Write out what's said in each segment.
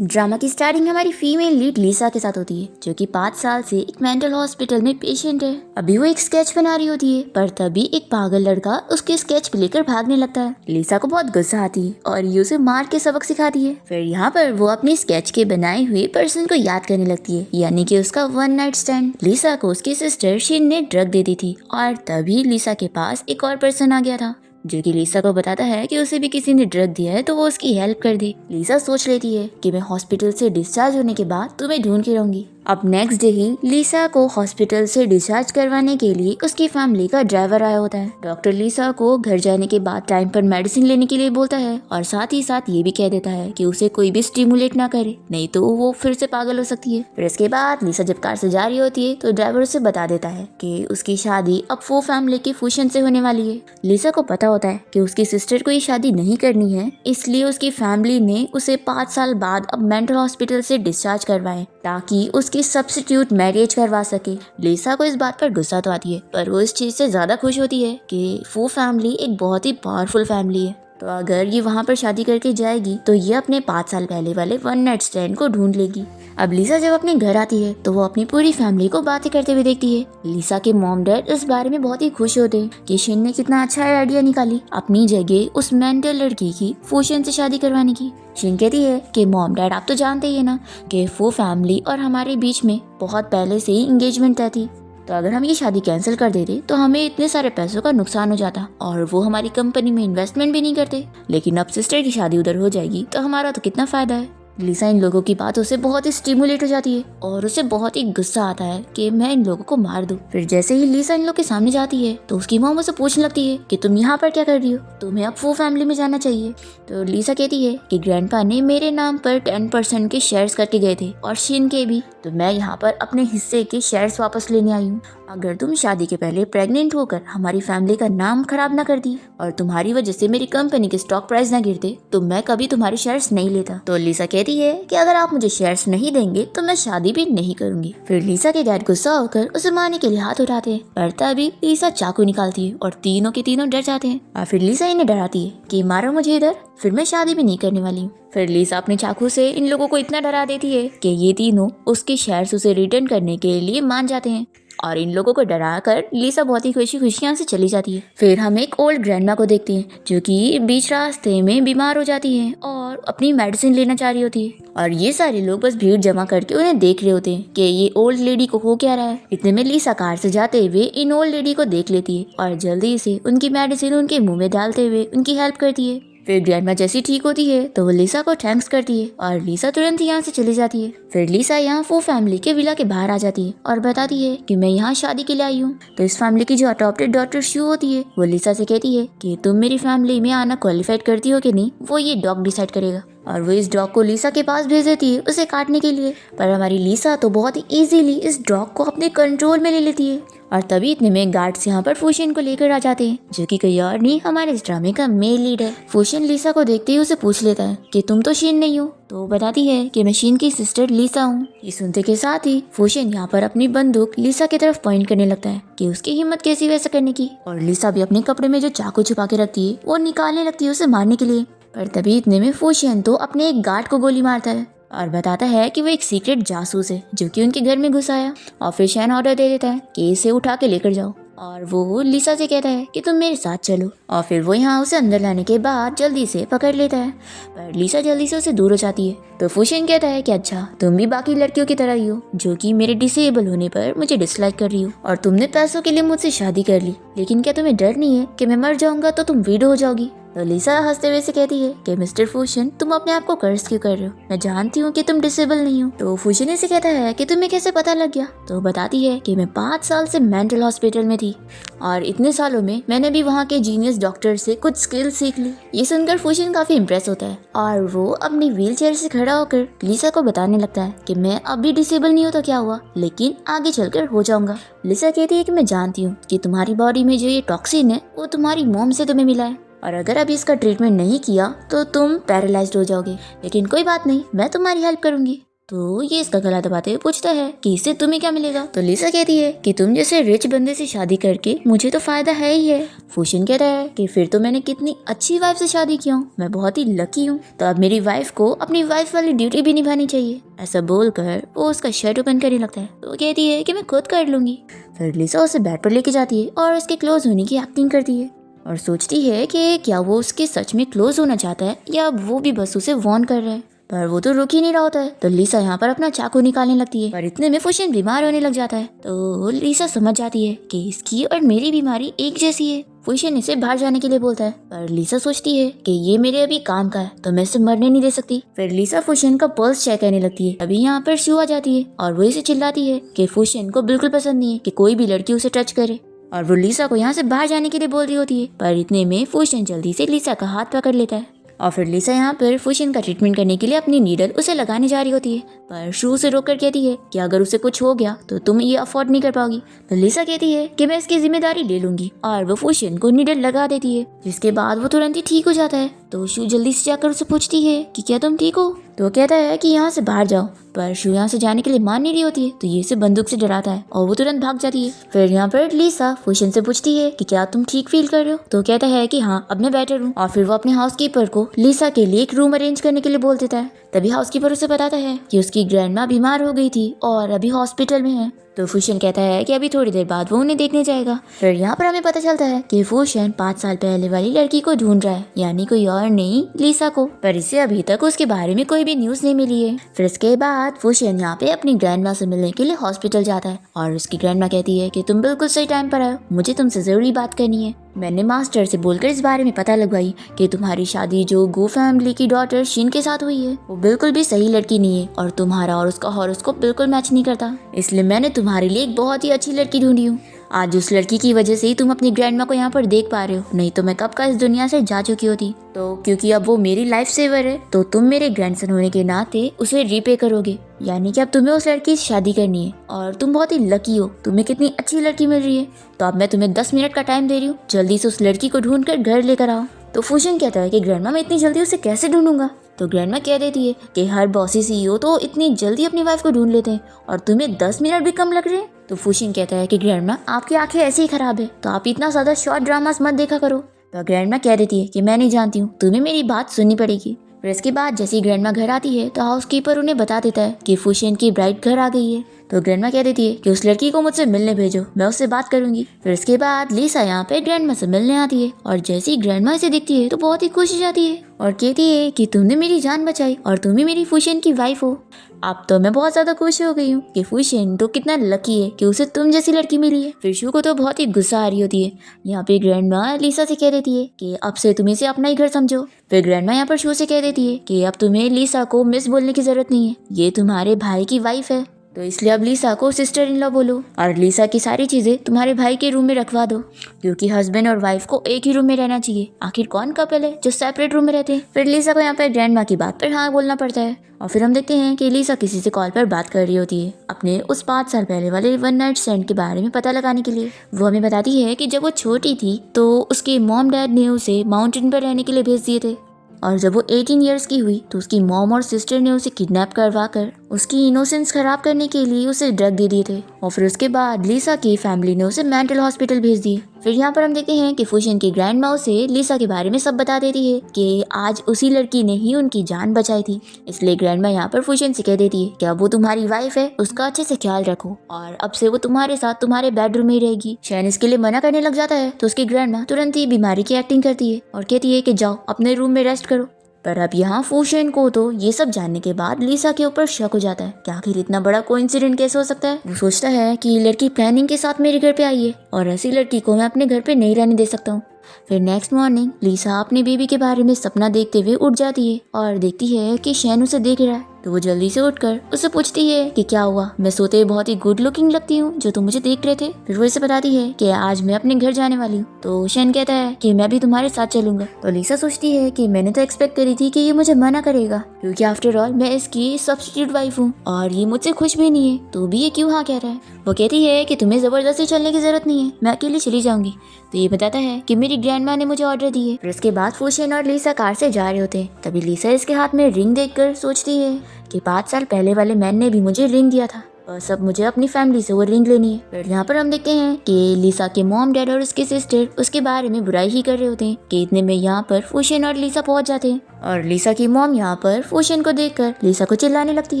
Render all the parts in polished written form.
Drama की starting हमारी female lead लिसा के साथ होती है, जो कि 5 साल से एक मेंटल हॉस्पिटल में पेशेंट है। अभी वो एक स्केच बना रही होती है, पर तभी एक पागल लड़का उसके स्केच को लेकर भागने लगता है। लिसा को बहुत गुस्सा आती है और ये उसे मार के सबक सिखाती है। फिर यहाँ पर वो अपनी स्केच के बनाए हुए पर्सन को याद करने लगती है, यानी कि उसका वन नाइट स्टैंड। लिसा को उसकी सिस्टर शिन ने ड्रग दे दी थी और तभी लिसा के पास एक और पर्सन आ गया था, जो कि लिसा को बताता है कि उसे भी किसी ने ड्रग दिया है तो वो उसकी हेल्प कर दे। लिसा सोच लेती है कि मैं हॉस्पिटल से डिस्चार्ज होने के बाद तुम्हें ढूंढ के रहूंगी। अब नेक्स्ट डे ही लिसा को हॉस्पिटल से डिस्चार्ज करवाने के लिए उसकी फैमिली का ड्राइवर आया होता है। डॉक्टर लिसा को घर जाने के बाद टाइम पर मेडिसिन लेने के लिए बोलता है और साथ ही साथ ये भी कह देता है कि उसे कोई भी स्टिमुलेट ना करे, नहीं तो वो फिर से पागल हो सकती है। फिर इसके बाद लिसा जब कार से जा रही होती है तो ड्राइवर उसे बता देता है कि उसकी शादी अब फू फैमिली के फ्यूजन से होने वाली है। लिसा को पता होता है कि उसकी सिस्टर को ये शादी नहीं करनी है, इसलिए उसकी फैमिली ने उसे 5 साल बाद अब मेंटल हॉस्पिटल से डिस्चार्ज करवाए ताकि उसकी सब्स्टिट्यूट मैरिज करवा सके। लिसा को इस बात पर गुस्सा तो आती है, पर वो इस चीज से ज्यादा खुश होती है कि फू फैमिली एक बहुत ही पावरफुल फैमिली है, तो अगर ये वहाँ पर शादी करके जाएगी तो ये अपने 5 साल पहले वाले वन नाइट स्टैंड को ढूंढ लेगी। अब लिसा जब अपने घर आती है तो वो अपनी पूरी फैमिली को बातें करते हुए देखती है। लिसा के मॉम डैड इस बारे में बहुत ही खुश होते हैं कि शिन ने कितना अच्छा आइडिया निकाली अपनी जगह उस मेंटल लड़की की फूशन से शादी करवाने की। शिन कहती है कि मॉम डैड आप तो जानते ही है ना कि फू फैमिली और हमारे बीच में बहुत पहले से ही एंगेजमेंट तय थी, तो अगर हम ये शादी कैंसिल कर देते तो हमें इतने सारे पैसों का नुकसान हो जाता और वो हमारी कंपनी में इन्वेस्टमेंट भी नहीं करते। लेकिन अब सिस्टर की शादी उधर हो जाएगी तो हमारा तो कितना फायदा है। लिसा इन लोगों की बातों से बहुत ही स्टिमुलेट हो जाती है और उसे बहुत ही गुस्सा आता है कि मैं इन लोगों को मार दूं। फिर जैसे ही लिसा इन लोगों के सामने जाती है तो उसकी मॉम उसे पूछने लगती है कि तुम यहाँ पर क्या कर रही हो, तुम्हें अब फू फैमिली में जाना चाहिए। तो लिसा कहती है कि ग्रैंडपा ने मेरे नाम पर 10% के शेयर्स करके गए थे और शिन के भी, तो मैं यहाँ पर अपने हिस्से के शेयर्स वापस लेने आई हूँ। अगर तुम शादी के पहले प्रेग्नेंट होकर हमारी फैमिली का नाम खराब ना कर दी और तुम्हारी वजह से मेरी कंपनी के स्टॉक प्राइस ना गिरते तो मैं कभी तुम्हारे शेयर्स नहीं लेता। तो लिसा कहती है कि अगर आप मुझे शेयर्स नहीं देंगे तो मैं शादी भी नहीं करूंगी। फिर लिसा के डैड गुस्सा होकर उसे मारने के लिए हाथ उठाते हैं, पर तभी लिसा चाकू निकालती है और तीनों के तीनों डर जाते हैं। और फिर लिसा इन्हें डराती है कि मारो मुझे इधर, फिर मैं शादी भी नहीं करने वाली हूँ। फिर लिसा अपने चाकू से इन लोगों को इतना डरा देती है कि ये तीनों उसके शेयर्स उसे रिटर्न करने के लिए मान जाते हैं और इन लोगों को डरा कर लिसा बहुत ही खुशी यहाँ से चली जाती है। फिर हम एक ओल्ड ग्रैंडमा को देखते हैं जो कि बीच रास्ते में बीमार हो जाती है और अपनी मेडिसिन लेना चाह रही होती है और ये सारे लोग बस भीड़ जमा करके उन्हें देख रहे होते हैं कि ये ओल्ड लेडी को हो क्या रहा है। इतने में लिसा कार से जाते हुए इन ओल्ड लेडी को देख लेती है और जल्दी से उनकी मेडिसिन उनके मुंह में डालते हुए उनकी हेल्प करती है। फिर ग्रैंडमा जैसी ठीक होती है तो वो लिसा को थैंक्स करती है और लिसा तुरंत यहाँ से चली जाती है। फिर लिसा यहाँ फू फैमिली के विला के बाहर आ जाती है और बताती है कि मैं यहाँ शादी के लिए आई हूँ। तो इस फैमिली की जो अडॉप्टेड डॉटर शू होती है वो लिसा से कहती है कि तुम मेरी फैमिली में आना क्वालिफाइड करती हो कि नहीं, वो ये डॉग डिसाइड करेगा। और वो इस डॉग को लिसा के पास भेज देती है उसे काटने के लिए, पर हमारी लिसा तो बहुत ही इजीली इस डॉग को अपने कंट्रोल में ले लेती है। और तभी इतने में गार्ड्स यहाँ पर फूशन को लेकर आ जाते हैं, जो कि कोई और नहीं हमारे इस ड्रामे का मेल लीड है। फूशन लिसा को देखते ही उसे पूछ लेता है कि तुम तो शीन नहीं हो, तो वो बताती है कि मैं शीन की सिस्टर लिसा हूँ। ये सुनते के साथ ही फूशन यहाँ पर अपनी बंदूक लिसा की तरफ पॉइंट करने लगता है कि उसकी हिम्मत कैसी वैसा करने की, और लिसा भी अपने कपड़े में जो चाकू छुपा के रखती है वो निकालने लगती है उसे मारने के लिए। पर तभी इतने में फूशन तो अपने एक गार्ड को गोली मारता है और बताता है कि वो एक सीक्रेट जासूस है जो कि उनके घर में घुस आया, और फिर शैन ऑर्डर दे देता है कि इसे उठा के लेकर जाओ। और वो लिसा से कहता है कि तुम मेरे साथ चलो, और फिर वो यहाँ उसे अंदर लाने के बाद जल्दी से पकड़ लेता है, पर लिसा जल्दी से उसे दूर हो जाती है। तो फूशन कहता है कि अच्छा तुम भी बाकी लड़कियों की तरह ही हो जो कि मेरे डिसेबल होने पर मुझे डिसलाइक कर रही हो, और तुमने पैसों के लिए मुझसे शादी कर ली, लेकिन क्या तुम्हें डर नहीं है कि मैं मर जाऊंगा तो तुम विडो हो जाओगी। तो लिसा हंसते हुए से कहती है कि मिस्टर फूशन तुम अपने आप को कर्ज क्यों कर रहे हो, मैं जानती हूँ कि तुम डिसेबल नहीं हो। तो फूशन से कहता है कि तुम्हें कैसे पता लग गया। तो बताती है कि मैं 5 साल से मेंटल हॉस्पिटल में थी और इतने सालों में मैंने भी वहाँ के जीनियस डॉक्टर से कुछ स्किल सीख ली। ये सुनकर फूशन काफी इम्प्रेस होता है और वो अपनी व्हील चेयर से खड़ा होकर लिसा को बताने लगता है कि मैं अभी डिसेबल नहीं हूँ तो क्या हुआ, लेकिन आगे चलकर हो जाऊंगा। लिसा कहती है कि मैं जानती हूँ कि तुम्हारी बॉडी में जो ये टॉक्सिन है वो तुम्हारी मॉम से तुम्हें मिला है, और अगर अभी इसका ट्रीटमेंट नहीं किया तो तुम पैरालाइज्ड हो जाओगे, लेकिन कोई बात नहीं, मैं तुम्हारी हेल्प करूंगी। तो ये इसका गला दबाते हुए पूछता है कि इससे तुम्हें क्या मिलेगा। तो लिसा कहती है कि तुम जैसे रिच बंदे से शादी करके मुझे तो फायदा है ही है। फूशन कहता है कि फिर तो मैंने कितनी अच्छी वाइफ से शादी की हूँ, मैं बहुत ही लकी हूँ, तो अब मेरी वाइफ को अपनी वाइफ वाली ड्यूटी भी निभानी चाहिए। ऐसा बोलकर वो उसका शर्ट ओपन करने लगता है। तो वो कहती है कि मैं खुद कर लूंगी। फिर लिसा उसे बेड पर लेके जाती है और उसके क्लोज होने की एक्टिंग करती है और सोचती है कि क्या वो उसके सच में क्लोज होना चाहता है या वो भी बस उसे वॉर्न कर रहा है। पर वो तो रुक ही नहीं रहा होता है। तो लिसा यहाँ पर अपना चाकू निकालने लगती है, पर इतने में फूशन बीमार होने लग जाता है। तो लिसा समझ जाती है कि इसकी और मेरी बीमारी एक जैसी है। फूशन इसे बाहर जाने के लिए बोलता है, पर लिसा सोचती है कि ये मेरे अभी काम का है तो मैं इसे मरने नहीं दे सकती। फिर लिसा फूशन का पल्स चेक करने लगती है। अभी यहाँ पर शू आ जाती है और वो इसे चिल्लाती है कि फूशन को बिल्कुल पसंद नहीं है कि कोई भी लड़की उसे टच करे, और वो लिसा को यहाँ से बाहर जाने के लिए बोल रही होती है। पर इतने में फूशन जल्दी से लिसा का हाथ पकड़ लेता है और फिर लिसा यहाँ पर फूशन का ट्रीटमेंट करने के लिए अपनी नीडल उसे लगाने जा रही होती है। पर शू से रोककर कहती है कि अगर उसे कुछ हो गया तो तुम ये अफोर्ड नहीं कर पाओगी। तो लिसा कहती है कि मैं इसकी जिम्मेदारी ले लूंगी और वो फूशन को नीडल लगा देती है, जिसके बाद वो तुरंत ही ठीक हो जाता है। तो शू जल्दी से जाकर उसे पूछती है कि क्या तुम ठीक हो। तो वो कहता है कि यहाँ से बाहर जाओ, पर शू यहाँ से जाने के लिए मान नहीं रही होती है। तो ये इसे बंदूक से डराता है और वो तुरंत भाग जाती है। फिर यहाँ पर लिसा फूशन से पूछती है कि क्या तुम ठीक फील कर रहे हो। तो कहता है कि हाँ, अब मैं बेटर हूँ। और फिर वो अपने हाउसकीपर को लिसा के लिए एक रूम अरेंज करने के लिए बोल देता है। तभी हाउसकीपर उसे बताता है कि उसकी ग्रैंडमा बीमार हो गई थी और अभी हॉस्पिटल में है। तो फूशन कहता है कि अभी थोड़ी देर बाद वो उन्हें देखने जाएगा। फिर यहाँ पर हमें पता चलता है कि फूशन 5 साल पहले वाली लड़की को ढूंढ रहा है, यानी कोई और नहीं, लिसा को। पर इससे अभी तक उसके बारे में कोई भी न्यूज नहीं मिली है। फिर इसके बाद फूशन यहाँ पे अपनी ग्रैंडमा से मिलने के लिए हॉस्पिटल जाता है और उसकी ग्रैंडमा कहती है कि तुम बिल्कुल सही टाइम पर आए हो, मुझे तुमसे जरूरी बात करनी है। मैंने मास्टर से बोलकर इस बारे में पता लगवाई कि तुम्हारी शादी जो गो फैमिली की डॉटर शिन के साथ हुई है वो बिल्कुल भी सही लड़की नहीं है और तुम्हारा और उसका हॉरोस्कोप बिल्कुल मैच नहीं करता। इसलिए मैंने तुम्हारे लिए एक बहुत ही अच्छी लड़की ढूंढी हूँ। आज उस लड़की की वजह से ही तुम अपनी ग्रैंडमा को यहाँ पर देख पा रहे हो, नहीं तो मैं कब का इस दुनिया से जा चुकी होती। तो क्योंकि अब वो मेरी लाइफ सेवर है तो तुम मेरे ग्रैंडसन होने के नाते उसे रीपे करोगे, यानी कि अब तुम्हें उस लड़की से शादी करनी है। और तुम बहुत ही लकी हो, तुम्हें कितनी अच्छी लड़की मिल रही है। तो अब मैं तुम्हें 10 मिनट का टाइम दे रही हूँ, जल्दी से उस लड़की को ढूंढ कर घर लेकर आओ। तो फूशन कहता है कि ग्रैंडमा मैं इतनी जल्दी उसे कैसे ढूंढूंगा। तो ग्रैंडमा कह देती है कि हर बॉसी सीईओ तो इतनी जल्दी अपनी वाइफ को ढूंढ लेते हैं और तुम्हें 10 मिनट भी कम लग रहे हैं। तो फूशन कहता है कि ग्रैंडमा आपकी आंखें ऐसे ही खराब है तो आप इतना ज्यादा शॉर्ट ड्रामास मत देखा करो। तो ग्रैंडमा कह देती है कि मैं नहीं जानती हूँ, तुम्हें मेरी बात सुननी पड़ेगी। फिर इसके बाद जैसे ही ग्रैंडमा घर आती है तो हाउसकीपर उन्हें बता देता है कि फूशन की ब्राइड घर आ गई है। तो ग्रैंडमा कह देती है कि उस लड़की को मुझसे मिलने भेजो, मैं उससे बात करूंगी। फिर इसके बाद लिसा यहाँ पे ग्रैंडमा से मिलने आती है और जैसे ही ग्रैंडमा इसे दिखती है तो बहुत ही खुश हो जाती है और कहती है कि तुमने मेरी जान बचाई और तुम ही मेरी फूशन की वाइफ हो। अब तो मैं बहुत ज्यादा खुश हो गई हूँ कि फूशन तो कितना लकी है कि उसे तुम जैसी लड़की मिली है। फिर शू को तो बहुत ही गुस्सा आ रही होती है। यहाँ पे ग्रैंडमा लिसा से कह देती है कि अब से तुम इसे अपना ही घर समझो। फिर ग्रैंडमा यहाँ पर शू से कह देती है कि अब तुम्हें लिसा को मिस बोलने की जरूरत नहीं है, ये तुम्हारे भाई की वाइफ है, तो इसलिए अब लिसा को सिस्टर इन लॉ बोलो और लिसा की सारी चीजें तुम्हारे भाई के रूम में रखवा दो, क्योंकि हस्बैंड और वाइफ को एक ही रूम में रहना चाहिए। आखिर कौन कपल है जो सेपरेट रूम में रहते हैं। फिर लिसा को यहाँ पर ग्रैंडमा की बात पर हाँ बोलना पड़ता है और फिर हम देखते हैं कि लिसा किसी से कॉल पर बात कर रही होती है अपने उस 5 साल पहले वाले वन नाइट स्टैंड के बारे में पता लगाने के लिए। वो हमें बताती है कि जब वो छोटी थी तो उसके मॉम डैड ने उसे माउंटेन पर रहने के लिए भेज दिए थे और जब वो 18 इयर्स की हुई तो उसकी मॉम और सिस्टर ने उसे किडनैप करवा कर उसकी इनोसेंस खराब करने के लिए उसे ड्रग दे दिए थे और फिर उसके बाद लिसा की फैमिली ने उसे मेंटल हॉस्पिटल भेज दिए। फिर यहाँ पर हम देखते हैं कि फूशन की ग्रैंड माँ उसे लिसा के बारे में सब बता देती है कि आज उसी लड़की ने ही उनकी जान बचाई थी। इसलिए ग्रैंड माँ यहाँ पर फूशन से कह देती है कि अब वो तुम्हारी वाइफ है, उसका अच्छे से ख्याल रखो और अब से वो तुम्हारे साथ तुम्हारे बेडरूम में ही रहेगी। शैन इसके लिए मना करने लग जाता है तो उसकी ग्रैंड माँ तुरंत ही बीमारी की एक्टिंग करती है और कहती है कि जाओ अपने रूम में रेस्ट करो। पर अब यहाँ फूशन को तो ये सब जानने के बाद लिसा के ऊपर शक हो जाता है कि आखिर इतना बड़ा कोइंसिडेंट कैसे हो सकता है। वो सोचता है कि लड़की प्लानिंग के साथ मेरे घर पे आई है और ऐसी लड़की को मैं अपने घर पे नहीं रहने दे सकता हूँ। फिर नेक्स्ट मॉर्निंग लिसा अपने बेबी के बारे में सपना देखते हुए उठ जाती है और देखती है कि शैन उसे देख रहा है। तो वो जल्दी से उठकर उससे पूछती है कि क्या हुआ, मैं सोते हुए बहुत ही गुड लुकिंग लगती हूँ जो तुम मुझे देख रहे थे। फिर वो इसे बताती है कि आज मैं अपने घर जाने वाली हूँ। तो शैन कहता है कि मैं भी तुम्हारे साथ चलूंगा। तो लिसा सोचती है कि मैंने तो एक्सपेक्ट करी थी कि ये मुझे मना करेगा, क्योंकि आफ्टर ऑल मैं इसकी सब्स्टिट्यूट वाइफ हूँ और ये मुझसे खुश भी नहीं है, तो भी ये क्यों हाँ कह रहा है। वो कहती है कि तुम्हें जबरदस्ती चलने की जरूरत नहीं है, मैं अकेली चली जाऊंगी। तो ये बताता है कि मेरी ग्रैंड माँ ने मुझे ऑर्डर दिए। फिर इसके बाद फूशन और लिसा कार से जा रहे होते हैं। तभी लिसा इसके हाथ में रिंग देखकर सोचती है कि 5 साल पहले वाले मैन ने भी मुझे रिंग दिया था, बस अब मुझे अपनी फैमिली से वो रिंग लेनी है। फिर यहाँ पर हम देखते हैं कि लिसा के मॉम डैड और उसकी सिस्टर उसके बारे में बुराई ही कर रहे होते हैं कि इतने में यहाँ पर फूशन और लिसा पहुंच जाते हैं। और लिसा की मॉम यहाँ पर फूशन को देखकर लिसा को चिल्लाने लगती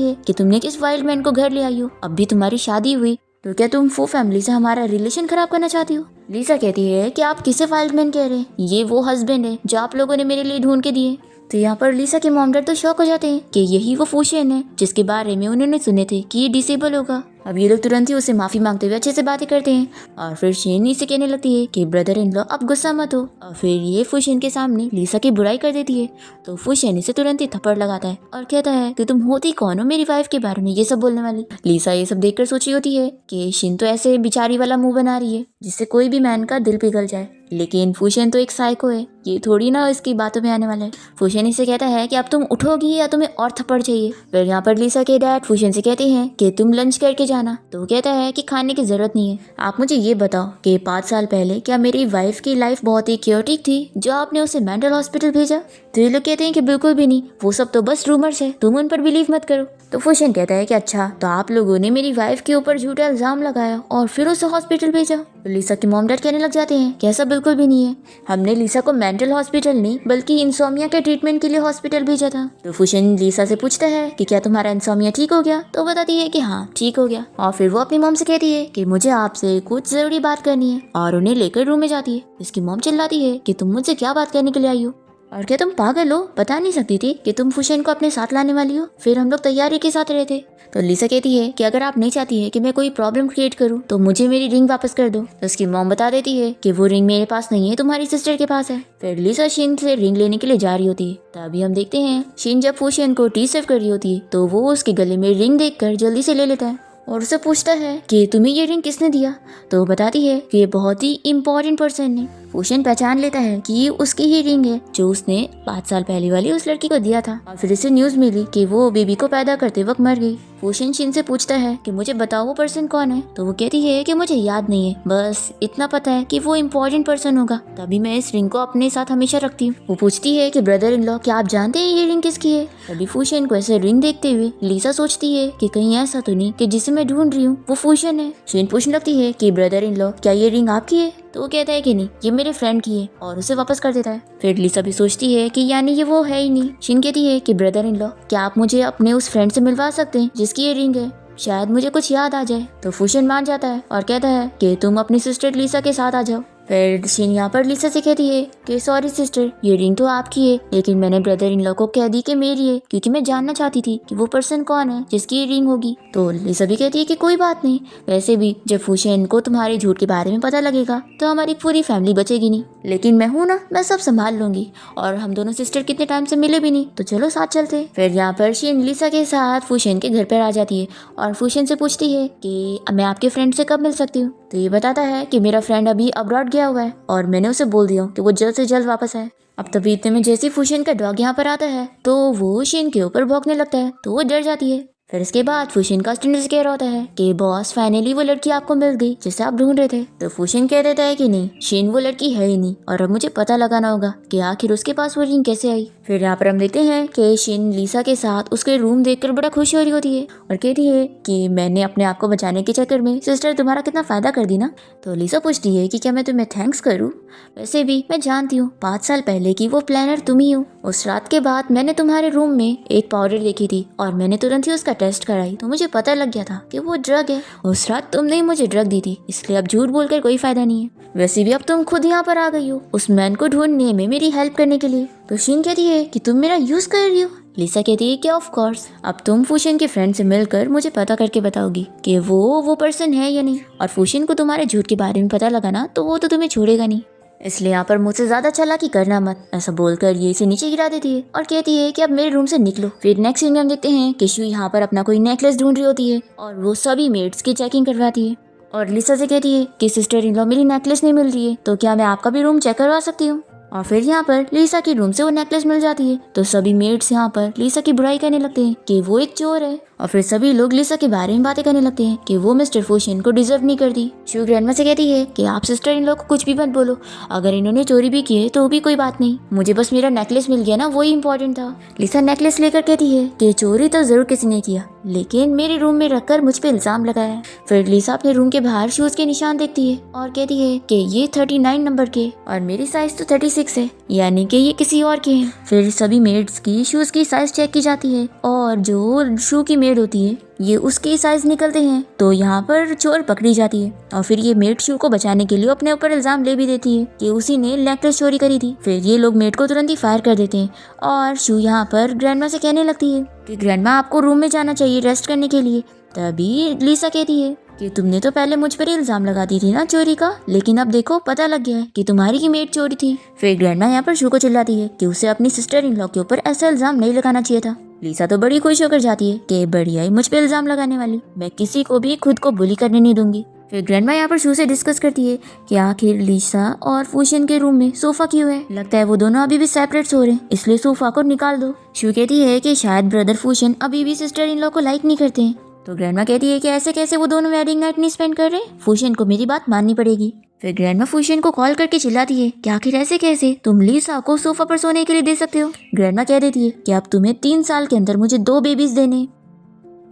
है कि तुमने किस वाइल्ड मैन को घर ले आई हो, अब भी तुम्हारी शादी हुई तो क्या तुम वो फैमिली से हमारा रिलेशन खराब करना चाहती हो। लिसा कहती है कि आप किसे वाइल्ड मैन कह रहे हैं, ये वो हस्बैंड है जो आप लोगों ने मेरे लिए ढूंढ के दिए। तो यहाँ पर लिसा के मॉम डैड तो शॉक हो जाते हैं कि यही वो फूशन है जिसके बारे में उन्होंने सुने थे कि ये डिसेबल होगा। अब ये लोग तुरंत ही उसे माफी मांगते हुए अच्छे से बातें करते हैं और फिर शेन से कहने लगती है कि ब्रदर इन लॉ अब गुस्सा मत हो। और फिर ये फूशन के सामने लिसा की बुराई कर देती है तो फूशन इसे तुरंत ही थप्पड़ लगाता है और कहता है कि तुम होती कौन हो मेरी वाइफ के बारे में ये सब बोलने वाली। लिसा ये सब देखकर सोची होती है कि शिन तो ऐसे बिचारी वाला मुंह बना रही है जिससे कोई भी मैन का दिल पिघल जाए, लेकिन फूशन तो एक साइको है, ये थोड़ी ना इसकी बातों में आने वाला है। फूशन इसे कहता है कि अब तुम उठोगी या तुम्हें और थप्पड़ चाहिए। फिर यहाँ पर लिसा के डैड फूशन से कहते हैं कि तुम लंच करके जाना, तो कहता है कि खाने की जरूरत नहीं है। आप मुझे ये बताओ कि 5 साल पहले क्या मेरी वाइफ की लाइफ बहुत ही क्योटिक थी जो आपने उसे मेंटल हॉस्पिटल भेजा। तो ये लोग कहते हैं कि बिल्कुल भी नहीं, वो सब तो बस रूमर्स है, तुम उन पर बिलीव मत करो। तो फूशन कहता है कि अच्छा तो आप लोगों ने मेरी वाइफ के ऊपर झूठा इल्जाम लगाया और फिर उसे हॉस्पिटल भेजा। तो लिसा के मॉम डैड कहने लग जाते हैं कि ऐसा बिल्कुल भी नहीं है, हमने लिसा को मेंटल हॉस्पिटल नहीं बल्कि इंसोमिया के ट्रीटमेंट के लिए हॉस्पिटल भेजा था। तो फूशन लिसा से पूछता है कि क्या तुम्हारा इंसोमिया ठीक हो गया, तो बताती है कि हाँ ठीक हो गया। और फिर वो अपनी मॉम से कहती है कि मुझे आपसे कुछ जरूरी बात करनी है और उन्हें लेकर रूम में जाती है। इसकी मॉम चिल्लाती है कि तुम मुझसे क्या बात करने के लिए आई हो और क्या तुम पागल हो, बता नहीं सकती थी कि तुम फूशन को अपने साथ लाने वाली हो, फिर हम लोग तैयारी के साथ रहे थे। तो लिसा कहती है कि अगर आप नहीं चाहती है कि मैं कोई प्रॉब्लम क्रिएट करूं तो मुझे मेरी रिंग वापस कर दो। तो उसकी मॉम बता देती है कि वो रिंग मेरे पास नहीं है, तुम्हारी सिस्टर के पास है। फिर लिसा शिन से रिंग लेने के लिए जा रही होती है, तभी हम देखते हैं शिन जब फूशन को टी सर्व कर रही होती है तो वो उसके गले में रिंग देखकर जल्दी से ले लेता है और उसे पूछता है कि तुम्हें ये रिंग किसने दिया। तो वो बताती है कि ये बहुत ही इम्पोर्टेंट पर्सन ने। फूशन पहचान लेता है कि ये उसकी ही रिंग है जो उसने 5 साल पहले वाली उस लड़की को दिया था। और फिर इसे न्यूज मिली कि वो बेबी को पैदा करते वक्त मर गई। फूशन शिन से पूछता है कि मुझे बताओ वो पर्सन कौन है। तो वो कहती है कि मुझे याद नहीं है, बस इतना पता है कि वो इम्पोर्टेंट पर्सन होगा, तभी मैं इस रिंग को अपने साथ हमेशा रखती हूँ। वो पूछती है कि ब्रदर इन लॉ क्या आप जानते हैं ये रिंग किसकी है। तभी फूशन को ऐसे रिंग देखते हुए लिसा सोचती है कि कहीं ऐसा तो नहीं कि जिसे मैं ढूंढ रही हूँ वो फूशन है। शिन पूछने लगती है कि ब्रदर इन लॉ क्या ये रिंग आपकी है। तो वो कहता है कि नहीं, ये मेरे फ्रेंड की है और उसे वापस कर देता है। फिर लिसा भी सोचती है कि यानी ये वो है ही नहीं। शिन कहती है कि ब्रदर इन लॉ क्या आप मुझे अपने उस फ्रेंड से मिलवा सकते हैं जिसकी ये रिंग है, शायद मुझे कुछ याद आ जाए। तो फूशन मान जाता है और कहता है कि तुम अपनी सिस्टर लिसा के साथ आ जाओ। फिर शिन यहाँ पर लिसा से कहती है कि सॉरी सिस्टर, ये रिंग तो आपकी है लेकिन मैंने ब्रदर इन लॉ को कह दी कि मेरी है क्योंकि मैं जानना चाहती थी कि वो पर्सन कौन है जिसकी ये रिंग होगी। तो लिसा भी कहती है कि कोई बात नहीं, वैसे भी जब फूशन को तुम्हारे झूठ के बारे में पता लगेगा तो हमारी पूरी फैमिली बचेगी नहीं, लेकिन मैं हूँ ना, मैं सब संभाल लूंगी और हम दोनों सिस्टर कितने टाइम से मिले भी नहीं, तो चलो साथ चलते। फिर यहाँ पर शिन लिसा के साथ फूशन के घर पर आ जाती है और फूशन से पूछती है कि मैं आपके फ्रेंड से कब मिल सकती हूँ। तो ये बताता है कि मेरा फ्रेंड अभी अब्रॉड गया हुआ है और मैंने उसे बोल दिया कि वो जल्द से जल्द वापस आए। अब तभी इतने में जैसे फूशन का डॉग यहाँ पर आता है तो वो शिन के ऊपर भौंकने लगता है तो वो डर जाती है। फिर इसके बाद फूशन का स्टूडेंट कह रहा होता है कि बॉस फाइनली वो लड़की आपको मिल गई जिसे आप ढूंढ रहे थे। तो फूशन कह देता है कि नहीं, शिन वो लड़की है ही नहीं और अब मुझे पता लगाना होगा कि आखिर उसके पास वो रिंग कैसे आई। फिर यहाँ पर हम देखते हैं कि शिन लिसा के साथ उसके रूम देखकर बड़ा खुश हो रही होती है और कहती है कि मैंने अपने आप को बचाने के चक्कर में सिस्टर तुम्हारा कितना फायदा कर दी ना। तो लिसा पूछती है कि क्या मैं तुम्हें थैंक्स करूँ, वैसे भी मैं जानती हूँ 5 साल पहले की वो प्लानर तुम ही हो। उस रात के बाद मैंने तुम्हारे रूम में एक पाउडर देखी थी और मैंने तुरंत ही उसका टेस्ट कराई तो मुझे पता लग गया था कि वो ड्रग है। उस रात तुमने ही मुझे ड्रग दी थी, इसलिए अब झूठ बोलकर कोई फायदा नहीं है। वैसे भी अब तुम खुद यहाँ पर आ गई हो उस मैन को ढूंढने में मेरी हेल्प करने के लिए। तो शिन कहती है कि तुम मेरा यूज कर रही हो। लिसा कहती है कि ऑफ कोर्स, अब तुम फूशन के फ्रेंड से मिलकर मुझे पता करके बताओगी कि वो पर्सन है या नहीं, और फूशन को तुम्हारे झूठ के बारे में पता लगा ना तो वो तो तुम्हें छोड़ेगा नहीं, इसलिए यहाँ पर मुझसे ज्यादा चालाकी करना मत। ऐसा बोलकर ये इसे नीचे गिरा देती है और कहती है कि अब मेरे रूम से निकलो। फिर नेक्स्ट सीन में हम देखते हैं कि शू यहाँ पर अपना कोई नेकलेस ढूंढ रही होती है और वो सभी मेड्स की चेकिंग करवाती है और लिसा से कहती है कि सिस्टर इन लॉ मेरी नेकलेस नहीं मिल रही है तो क्या मैं आपका भी रूम चेक करवा सकती हूँ। और फिर यहाँ पर लीसा के रूम से वो नेकलेस मिल जाती है। तो सभी मेड्स यहाँ पर लीसा की बुराई करने लगते हैं कि वो एक चोर है। और फिर सभी लोग लीसा के बारे में बातें करने लगते हैं कि वो मिस्टर फुशियन को डिजर्व नहीं करती। शू ग्रैंडमा से कहती है कि आप सिस्टर इन लोग को कुछ भी मत बोलो, अगर इन्होंने चोरी भी की है तो भी कोई बात नहीं, मुझे बस मेरा नेकलेस मिल गया ना, वही इंपॉर्टेंट था। लीसा नेकलेस लेकर कहती है कि चोरी तो जरूर किसी ने किया, लेकिन मेरे रूम में रखकर मुझ पे इल्जाम लगाया है। फिर लीसा अपने रूम के बाहर शूज के निशान देखती है और कहती है कि ये 39 नंबर के और मेरी साइज तो 36 है, यानी कि ये किसी और के हैं। फिर सभी मेड्स की शूज की साइज चेक की जाती है और जो शू की मेड होती है ये उसके साइज निकलते हैं। तो यहाँ पर चोर पकड़ी जाती है और फिर ये मेड शू को बचाने के लिए अपने ऊपर इल्जाम ले भी देती है कि उसी ने नेकलेस चोरी करी थी। फिर ये लोग मेड को तुरंत ही फायर कर देते हैं और शू यहाँ पर ग्रैंडमा से कहने लगती है कि ग्रैंडमा आपको रूम में जाना चाहिए रेस्ट करने के लिए। तभी लीसा कहती है कि तुमने तो पहले मुझ पर इल्जाम लगा दी थी ना चोरी का, लेकिन अब देखो पता लग गया है कि तुम्हारी ही मेड चोरी थी। फिर ग्रैंडमा यहाँ पर शू को चिल्लाती है कि उसे अपनी सिस्टर इन लॉ के ऊपर ऐसा इल्जाम नहीं लगाना चाहिए था। लीसा तो बड़ी खुश होकर जाती है कि बढ़िया ही मुझ पे इल्जाम लगाने वाली, मैं किसी को भी खुद को बुली करने नहीं दूंगी। फिर ग्रैंडमा यहाँ पर शू से डिस्कस करती है कि आखिर लीसा और फुशियन के रूम में सोफा क्यों है, लगता है वो दोनों अभी भी सेपरेट सो रहे हैं, इसलिए सोफा को निकाल दो। शू कहती है कि शायद ब्रदर फुशियन अभी भी सिस्टर इन लॉ को लाइक नहीं करते हैं। तो ग्रैंडमा कहती है कि ऐसे कैसे वो दोनों वेडिंग नाइट नहीं स्पेंड कर रहे, फुशियन को मेरी बात माननी पड़ेगी। फिर ग्रैंडमा फुशियन को कॉल करके चिल्लाती है कि आखिर ऐसे कैसे तुम लीसा को सोफा पर सोने के लिए दे सकते हो। ग्रैंडमा कह देती है कि अब तुम्हें 3 साल के अंदर मुझे 2 बेबीज देने।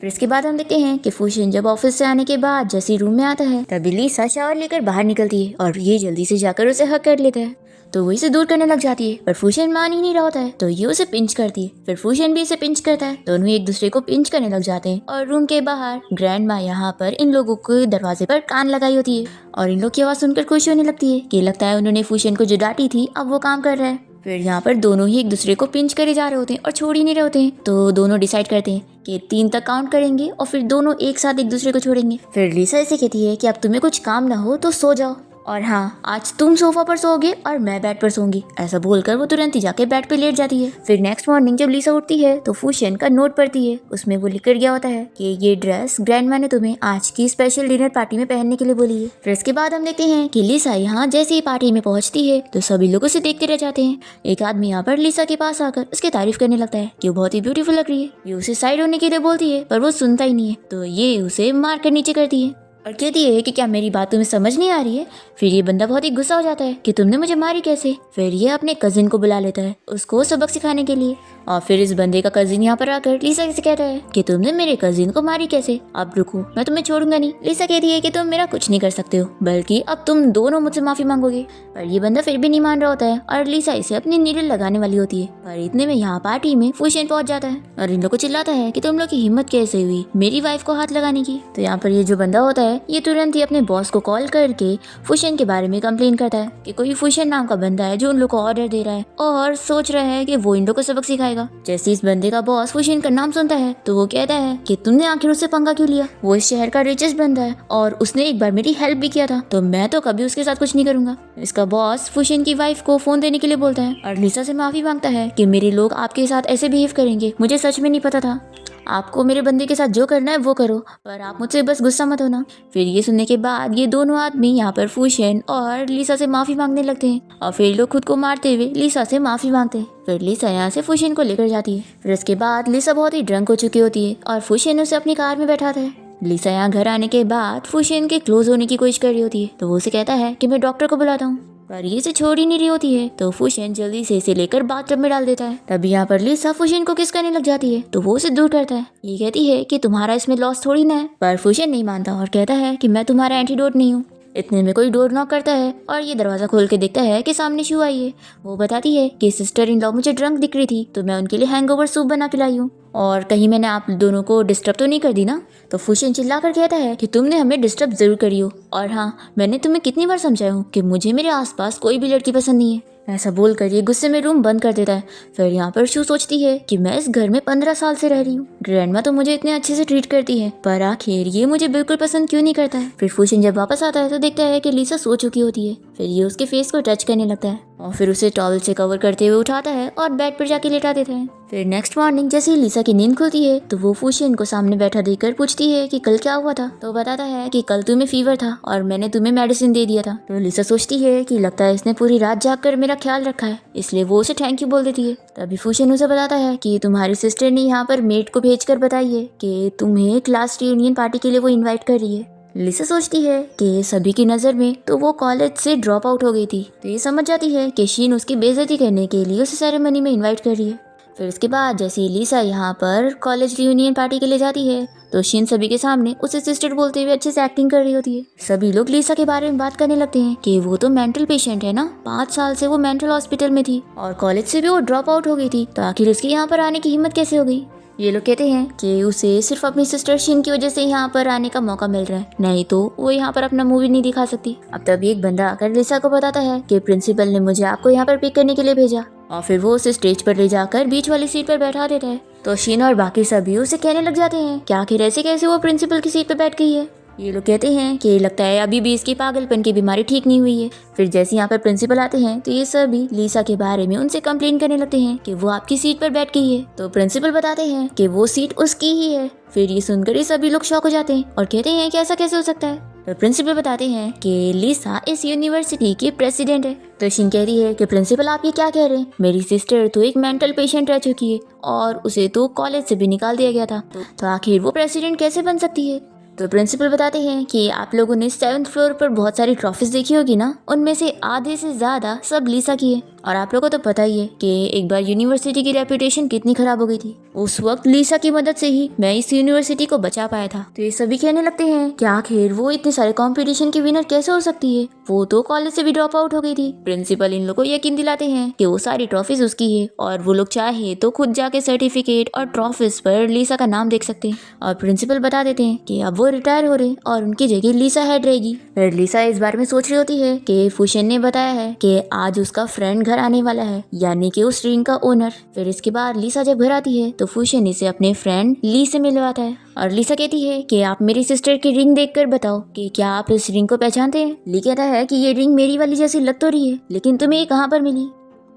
फिर इसके बाद हम देखते हैं कि फुशियन जब ऑफिस से आने के बाद जैसे रूम में आता है तभी लीसा शावर लेकर बाहर निकलती है और ये जल्दी से जाकर उसे हक कर लेता है। तो वो इसे दूर करने लग जाती है पर फुशियन मान ही नहीं रहा होता है, तो ये उसे पिंच करती है। फिर फुशियन भी इसे पिंच करता है, दोनों एक दूसरे को पिंच करने लग जाते हैं। और रूम के बाहर ग्रैंडमा यहाँ पर इन लोगों को दरवाजे पर कान लगाई होती है और इन लोग की आवाज सुनकर खुश होने लगती है कि लगता है उन्होंने फुशियन को जो डांटी थी अब वो काम कर रहा है। फिर यहाँ पर दोनों ही एक दूसरे को पिंच करे जा रहे होते हैं और छोड़ ही नहीं रहे होते हैं। तो दोनों डिसाइड करते हैं कि 3 तक काउंट करेंगे और फिर दोनों एक साथ एक दूसरे को छोड़ेंगे। फिर लीसा इसे कहती है कि अब तुम्हें कुछ काम ना हो तो सो जाओ, और हाँ आज तुम सोफा पर सोओगे और मैं बेड पर सोऊंगी। ऐसा बोलकर वो तुरंत ही जाके बेड पे लेट जाती है। फिर नेक्स्ट मॉर्निंग जब लीसा उठती है तो फुशियन का नोट पढ़ती है, उसमें वो लिख कर गया होता है कि ये ड्रेस ग्रैंडमा ने तुम्हें आज की स्पेशल डिनर पार्टी में पहनने के लिए बोली है। फिर इसके बाद हम देखते हैं कि लीसा यहाँ जैसे ही पार्टी में पहुंचती है तो सभी लोग उसे देखते रह जाते हैं। एक आदमी यहाँ पर लीसा के पास आकर उसकी तारीफ करने लगता है कि वो बहुत ही ब्यूटीफुल लग रही है। ये उसे साइड होने के लिए बोलती है पर वो सुनता ही नहीं है, तो ये उसे मार कर नीचे करती है और कहती है कि क्या मेरी बात तुम्हें समझ नहीं आ रही है। फिर ये बंदा बहुत ही गुस्सा हो जाता है कि तुमने मुझे मारी कैसे। फिर ये अपने कजिन को बुला लेता है उसको सबक सिखाने के लिए। और फिर इस बंदे का कजिन यहाँ पर आकर लीसा से कहता है कि तुमने मेरे कजिन को मारी कैसे, अब रुको मैं तुम्हें छोड़ूंगा नहीं। लीसा कहती है कि तुम मेरा कुछ नहीं कर सकते हो, बल्कि अब तुम दोनों मुझसे माफी मांगोगे। पर ये बंदा फिर भी नहीं मान रहा होता है और लीसा इसे अपनी नीडल लगाने वाली होती है। पर इतने में यहाँ पार्टी में फुशियन पहुंच जाता है और इन लोग को चिल्लाता है कि तुम लोग की हिम्मत कैसे हुई मेरी वाइफ को हाथ लगाने की। तो यहाँ पर ये जो बंदा होता है ये तुरंत ही अपने बॉस को कॉल करके फुशियन के बारे में कंप्लेन करता है कि कोई फुशियन नाम का बंदा है जो उन लोग को ऑर्डर दे रहा है और सोच रहा है कि वो इन लोग को सबक सिखाएगा। जैसे इस बंदे का बॉस फुशियन का नाम सुनता है तो वो कहता है कि तुमने आखिर उससे पंगा क्यों लिया, वो इस शहर का रिचेस्ट बंदा है और उसने एक बार मेरी हेल्प भी किया था, तो मैं तो कभी उसके साथ कुछ नहीं करूंगा। इसका बॉस फुशियन की वाइफ को फोन देने के लिए बोलता है और लीसा से माफी मांगता है कि मेरे लोग आपके साथ ऐसे बिहेव करेंगे, मुझे सच में नहीं पता था, आपको मेरे बंदे के साथ जो करना है वो करो, पर आप मुझसे बस गुस्सा मत होना। फिर ये सुनने के बाद ये दोनों आदमी यहाँ पर फुशियन और लीसा से माफी मांगने लगते हैं और फिर लोग खुद को मारते हुए लीसा से माफी मांगते हैं। फिर लीसा यहाँ से फुशियन को लेकर जाती है। फिर इसके बाद लीसा बहुत ही ड्रंक हो चुकी होती है और फुशियन उसे अपनी कार में बैठाता है। लीसा यहाँ घर आने के बाद फुशियन के क्लोज होने की कोशिश कर रही होती है, तो वो उसे कहता है कि मैं डॉक्टर को बुलाता हूँ, पर ये इसे छोड़ ही नहीं रही होती है। तो फुशियन जल्दी से इसे लेकर बाथटब में डाल देता है। तभी यहाँ पर लीसा फुशियन को किस करने लग जाती है, तो वो उसे दूर करता है। ये कहती है कि तुम्हारा इसमें लॉस थोड़ी ना है, पर फुशियन नहीं मानता और कहता है कि मैं तुम्हारा एंटीडोट नहीं हूँ। इतने में कोई डोर नॉक करता है और ये दरवाजा खोल के देखता है कि सामने शू आई है। वो बताती है कि सिस्टर इन लॉ मुझे ड्रंक दिख रही थी, तो मैं उनके लिए हैंगओवर सूप बना के लाई हूँ, और कहीं मैंने आप दोनों को डिस्टर्ब तो नहीं कर दी ना। तो फुशियन चिल्ला कर कहता है कि तुमने हमें डिस्टर्ब जरूर करी हो, और हाँ मैंने तुम्हें कितनी बार समझाया हूँ कि मुझे मेरे आसपास कोई भी लड़की पसंद नहीं है। ऐसा बोलकर ये गुस्से में रूम बंद कर देता है। फिर यहाँ पर शू सोचती है कि मैं इस घर में 15 साल से रह रही हूँ, ग्रैंडमा तो मुझे इतने अच्छे से ट्रीट करती है, पर आखिर ये मुझे बिल्कुल पसंद क्यों नहीं करता है। फिर फुशियन जब वापस आता है तो देखता है कि लीसा सो चुकी होती है। फिर ये उसके फेस को टच करने लगता है और फिर उसे टॉवल से कवर करते हुए उठाता है और बेड पर जाके लेटा देता है। फिर नेक्स्ट मॉर्निंग जैसे ही लिसा की नींद खुलती है तो वो फूशियन को सामने बैठा देखकर पूछती है कि कल क्या हुआ था। तो बताता है कि कल तुम्हें फीवर था और मैंने तुम्हें मेडिसिन दे दिया था। तो लिसा सोचती है कि लगता है इसने पूरी रात जाग कर मेरा ख्याल रखा है, इसलिए वो उसे थैंक यू बोल देती है। तभी फूशियन उसे बताता है कि तुम्हारी सिस्टर ने यहाँ पर मेड को भेजकर बताई है कि तुम्हें क्लास रियूनियन पार्टी के लिए वो इन्वाइट कर रही है। लिसा सोचती है कि सभी की नज़र में तो वो कॉलेज से ड्रॉप आउट हो गई थी, तो ये समझ जाती है कि शीन उसकी बेइज्जती करने के लिए उसे सेरेमनी में इनवाइट कर रही है। फिर इसके बाद जैसे ही लिसा यहाँ पर कॉलेज रियूनियन पार्टी के लिए जाती है तो शीन सभी के सामने उसे सिस्टर बोलते हुए अच्छे से एक्टिंग कर रही होती है। सभी लोग लिसा के बारे में बात करने लगते हैं कि वो तो मेंटल पेशेंट है ना, 5 साल से वो मेंटल हॉस्पिटल में थी और कॉलेज से भी वो ड्रॉप आउट हो गई थी, तो आखिर उसके यहाँ पर आने की हिम्मत कैसे हो गई। ये लोग कहते हैं कि उसे सिर्फ अपनी सिस्टर शिन की वजह से यहाँ पर आने का मौका मिल रहा है, नहीं तो वो यहाँ पर अपना मूवी नहीं दिखा सकती। अब तभी एक बंदा आकर लिसा को बताता है कि प्रिंसिपल ने मुझे आपको यहाँ पर पिक करने के लिए भेजा, और फिर वो उसे स्टेज पर ले जाकर बीच वाली सीट पर बैठा देता है। तो शिन और बाकी सभी उसे कहने लग जाते हैं कि आखिर ऐसे कैसे वो प्रिंसिपल की सीट पर बैठ गई है। ये लोग कहते हैं कि लगता है अभी भी इसकी पागलपन की बीमारी ठीक नहीं हुई है। फिर जैसे यहाँ पर प्रिंसिपल आते हैं तो ये सभी लिसा के बारे में उनसे कंप्लेन करने लगते हैं कि वो आपकी सीट पर बैठ गई है। तो प्रिंसिपल बताते हैं कि वो सीट उसकी ही है। फिर ये सुनकर ही सभी लोग शॉक हो जाते हैं और कहते हैं कि ऐसा कैसे हो सकता है। तो प्रिंसिपल बताते हैं कि लिसा इस यूनिवर्सिटी की प्रेसिडेंट है। तो शिन कह रही है कि प्रिंसिपल आप ये क्या कह रहे हैं, मेरी सिस्टर तो एक मेंटल पेशेंट रह चुकी है और उसे तो कॉलेज से भी निकाल दिया गया था, तो आखिर वो प्रेसिडेंट कैसे बन सकती है। तो प्रिंसिपल बताते हैं कि आप लोगों ने 7th फ्लोर पर बहुत सारी ट्रॉफीज देखी होगी ना, उनमें से आधे से ज़्यादा सब लिसा की है। और आप लोगों को तो पता ही है कि एक बार यूनिवर्सिटी की रेपुटेशन कितनी खराब हो गई थी, उस वक्त लिसा की मदद से ही मैं इस यूनिवर्सिटी को बचा पाया था। तो ये सभी कहने लगते हैं कि आखिर वो इतने सारे कंपटीशन की विनर कैसे हो सकती है, वो तो कॉलेज से भी ड्रॉप आउट हो गई थी। प्रिंसिपल इन लोगों को यकीन दिलाते हैं कि वो सारी ट्रॉफीज उसकी है और वो लोग चाहे तो खुद जाके सर्टिफिकेट और ट्रॉफीज पर लिसा का नाम देख सकते हैं। और प्रिंसिपल बता देते हैं कि अब वो रिटायर हो रहे और उनकी जगह लिसा हेड रहेगी। फिर लिसा इस बारे में सोच रही होती है कि फूशियन ने बताया है कि आज उसका फ्रेंड घर आने वाला है, यानी कि उस रिंग का ओनर। फिर इसके बाद लिसा जब घर आती है तो फूशियन इसे अपने फ्रेंड ली से मिलवाता है और लिसा कहती है कि आप मेरी सिस्टर की रिंग देखकर बताओ कि क्या आप इस रिंग को पहचानते हैं। ली कहता है कि ये रिंग मेरी वाली जैसी लग तो रही है, लेकिन तुम्हें ये कहाँ पर मिली।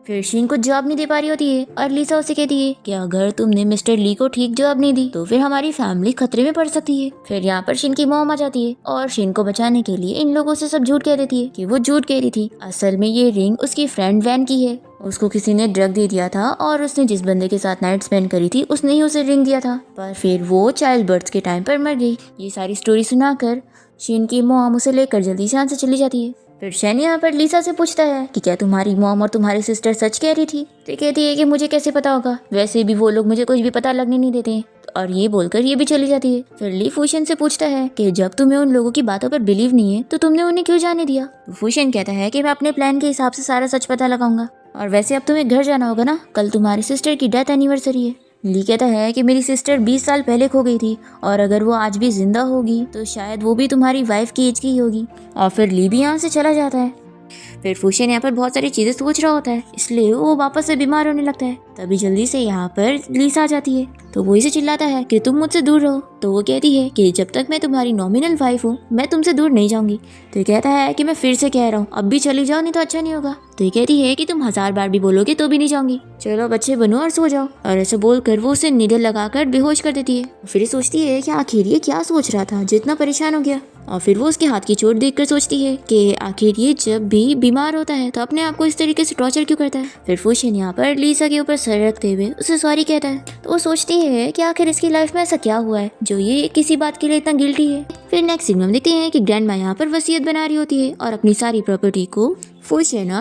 फिर शीन कुछ जवाब नहीं दे पा रही होती है और लिसा उसे कहती है कि अगर तुमने मिस्टर ली को ठीक जवाब नहीं दी तो फिर हमारी फैमिली खतरे में पड़ सकती है। फिर यहाँ पर शीन की मॉम आ जाती है और शीन को बचाने के लिए इन लोगों से सब झूठ कह देती है कि वो झूठ कह रही थी, असल में ये रिंग उसकी फ्रेंड वैन की है। उसको किसी ने ड्रग दे दिया था और उसने जिस बंदे के साथ नाइट स्पेंड करी थी उसने ही उसे रिंग दिया था, पर फिर वो चाइल्ड बर्थ के टाइम पर मर गई। ये सारी स्टोरी सुनाकर शीन की मॉम उसे लेकर जल्दी से यहाँ से चली जाती है। फिर शैन यहाँ पर लिसा से पूछता है कि क्या तुम्हारी मॉम और तुम्हारी सिस्टर सच कह रही थी। तो कहती है कि मुझे कैसे पता होगा, वैसे भी वो लोग मुझे कुछ भी पता लगने नहीं देते, और ये बोलकर ये भी चली जाती है। फिर ली फूशियन से पूछता है कि जब तुम्हें उन लोगों की बातों पर बिलीव नहीं है तो तुमने उन्हें क्यों जाने दिया। तो फूशियन कहता है कि मैं अपने प्लान के हिसाब से सारा सच पता लगाऊंगा, और वैसे अब तुम्हें घर जाना होगा ना, कल तुम्हारी सिस्टर की डेथ एनिवर्सरी है। ली कहता है कि मेरी सिस्टर 20 साल पहले खो गई थी और अगर वो आज भी जिंदा होगी तो शायद वो भी तुम्हारी वाइफ की एज की ही होगी। और फिर ली भी यहाँ से चला जाता है। फिर फूशियन यहाँ पर बहुत सारी चीज़ें सोच रहा होता है, इसलिए वो वापस से बीमार होने लगता है। तभी जल्दी से यहाँ पर लिसा आ जाती है तो वो इसे चिल्लाता है कि तुम मुझसे दूर रहो। तो वो कहती है कि जब तक मैं तुम्हारी नॉमिनल वाइफ हूँ मैं तुमसे दूर नहीं जाऊंगी। तो ये कहता है कि मैं फिर से कह रहा हूँ अब भी चली जाओ, नहीं तो अच्छा नहीं होगा। तो ये कहती है कि तुम 1000 बार भी बोलोगे तो भी नहीं जाऊंगी, चलो बच्चे बनो और सो जाओ। और ऐसा बोलकर वो उसे नीडल लगाकर बेहोश कर देती है। फिर सोचती है कि आखिर ये क्या सोच रहा था जितना परेशान हो गया। और फिर वो उसके हाथ की चोट देखकर सोचती है कि आखिर ये जब भी बीमार होता है तो अपने आप को इस तरीके से टॉर्चर क्यों करता है। फिर फूशियन यहाँ पर लिसा के ऊपर सर रखते हुए उसे सॉरी कहता है। तो वो सोचती है कि आखिर इसकी लाइफ में ऐसा क्या हुआ है जो ये किसी बात के लिए इतना गिल्टी है। फिर नेक्स्ट सीन में हम देखते हैं कि ग्रैंडमा यहाँ पर वसीयत बना रही होती है और अपनी सारी प्रॉपर्टी को फूशियन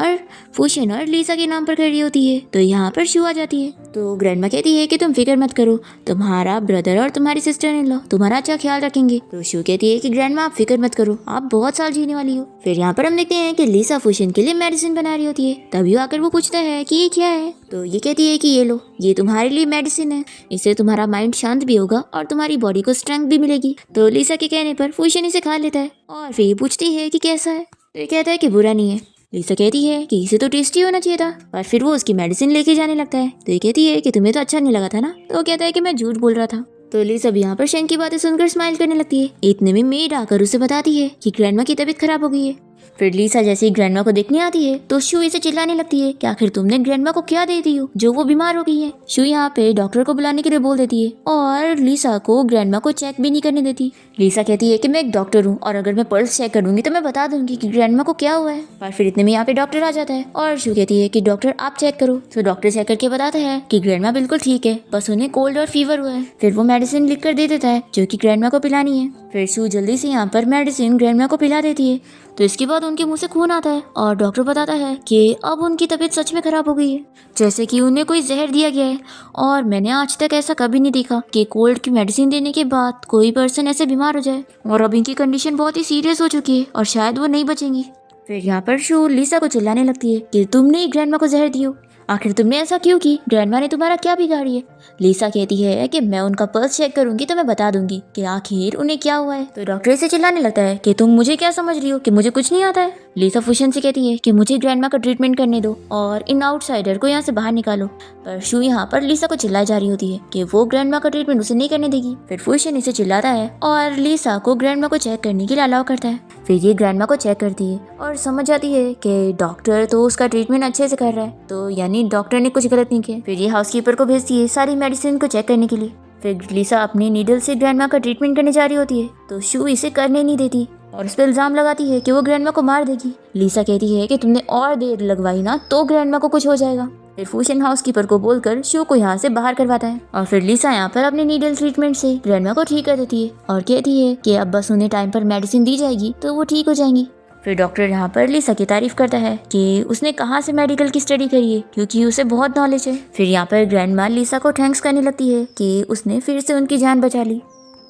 और लिसा के नाम पर कर रही होती है। तो यहाँ पर शू आ जाती है। तो ग्रैंडमा कहती है कि तुम फिक्र मत करो, तुम्हारा ब्रदर और तुम्हारी सिस्टर इन लॉ तुम्हारा अच्छा ख्याल रखेंगे। तो शू कहती है कि ग्रैंडमा आप फिक्र मत करो, आप बहुत साल जीने वाली हो। फिर यहाँ पर हम देखते हैं कि लिसा फूशियन के लिए मेडिसिन बना रही होती है। तभी आकर वो पूछता है कि ये क्या है। तो ये कहती है कि ये लो, ये तुम्हारे लिए मेडिसिन है, इससे तुम्हारा माइंड शांत भी होगा और तुम्हारी बॉडी को स्ट्रेंथ भी मिलेगी। तो लिसा के कहने पर फूशियन इसे खा लेता है और फिर ये पूछती है कि कैसा है। तो ये कहता है कि बुरा नहीं है। लिसा कहती है कि इसे तो टेस्टी होना चाहिए था, और फिर वो उसकी मेडिसिन लेके जाने लगता है। तो ये कहती है कि तुम्हें तो अच्छा नहीं लगा था ना। तो वो कहता है कि मैं झूठ बोल रहा था। तो लिसा भी यहाँ पर शैन की बातें सुनकर स्माइल करने लगती है। इतने में मेड आकर उसे बताती है कि ग्रैंडमा की तबीयत खराब हो गई है। फिर लीसा जैसे ही ग्रैंडमा को देखने आती है तो शू इसे चिल्लाने लगती है कि आखिर तुमने ग्रैंडमा को क्या दे दी हो जो वो बीमार हो गई है। शू यहाँ पे डॉक्टर को बुलाने के लिए बोल देती है और लीसा को ग्रैंडमा को चेक भी नहीं करने देती। लीसा कहती है कि मैं एक डॉक्टर हूँ और अगर मैं पल्स चेक करूंगी तो मैं बता दूंगी कि ग्रैंडमा को क्या हुआ है। पर फिर इतने में यहाँ पे डॉक्टर आ जाता है और शू कहती है कि डॉक्टर आप चेक करो। तो डॉक्टर चेक करके बताता है कि ग्रैंडमा बिल्कुल ठीक है, बस उन्हें कोल्ड और फीवर हुआ है। फिर वो मेडिसिन लिख कर दे देता है जो कि ग्रैंडमा को पिलानी है। फिर शू जल्दी से यहाँ पर मेडिसिन ग्रैंडमा को पिला देती है। तो इसके बाद उनके मुंह से खून आता है और डॉक्टर बताता है कि अब उनकी तबीयत सच में खराब हो गई है, जैसे कि उन्हें कोई जहर दिया गया है। और मैंने आज तक ऐसा कभी नहीं देखा कि कोल्ड की मेडिसिन देने के बाद कोई पर्सन ऐसे बीमार हो जाए। और अब इनकी कंडीशन बहुत ही सीरियस हो चुकी है और शायद वो नहीं बचेंगी। फिर यहाँ पर शू लीसा को चिल्लाने लगती है कि तुमने ही ग्रैंडमा को जहर दी हो, आखिर तुमने ऐसा क्यों की? ग्रैंडमा ने तुम्हारा क्या बिगाड़ी है? लीसा कहती है कि मैं उनका पल्स चेक करूंगी तो मैं बता दूंगी कि आखिर उन्हें क्या हुआ है। तो डॉक्टर इसे चिल्लाने लगता है कि तुम मुझे क्या समझ रही हो कि मुझे कुछ नहीं आता है। लीसा फुशन से कहती है कि मुझे ग्रैंडमा का ट्रीटमेंट करने दो और इन आउटसाइडर को यहाँ से बाहर निकालो। पर शू यहाँ पर लीसा को चिल्लाई जा रही होती है कि वो ग्रैंडमा का ट्रीटमेंट उसे नहीं करने देगी। फिर फुशन इसे चिल्लाता है और लीसा को ग्रैंडमा को चेक करने के लिए अलाउ करता है। फिर ये ग्रैंडमा को चेक करती है और समझ जाती है कि डॉक्टर तो उसका ट्रीटमेंट अच्छे से कर रहा है, तो यानी डॉक्टर ने कुछ गलत नहीं किया। फिर ये हाउसकीपर को भेजती है सारी मेडिसिन को चेक करने के लिए। फिर लीसा अपनी नीडल से ग्रैंडमा का ट्रीटमेंट करने जा रही होती है तो शू इसे करने नहीं देती और उस पर इल्जाम लगाती है कि वो ग्रैंडमा को मार देगी। लीसा कहती है कि तुमने और देर लगवाई ना तो ग्रैंडमा को कुछ हो जाएगा। फिर फुशन हाउसकीपर को बोलकर शू को यहाँ से बाहर करवाता है और फिर लीसा यहाँ पर अपने नीडल ट्रीटमेंट से ग्रैंडमा को ठीक कर देती है और कहती है कि अब बस उन्हें टाइम पर मेडिसिन दी जाएगी तो वो ठीक हो जाएंगी। फिर डॉक्टर यहाँ पर लीसा की तारीफ करता है कि उसने कहाँ से मेडिकल की स्टडी करी है क्योंकि उसे बहुत नॉलेज है। फिर यहाँ पर ग्रैंडमा लीसा को थैंक्स करने लगती है कि उसने फिर से उनकी जान बचा ली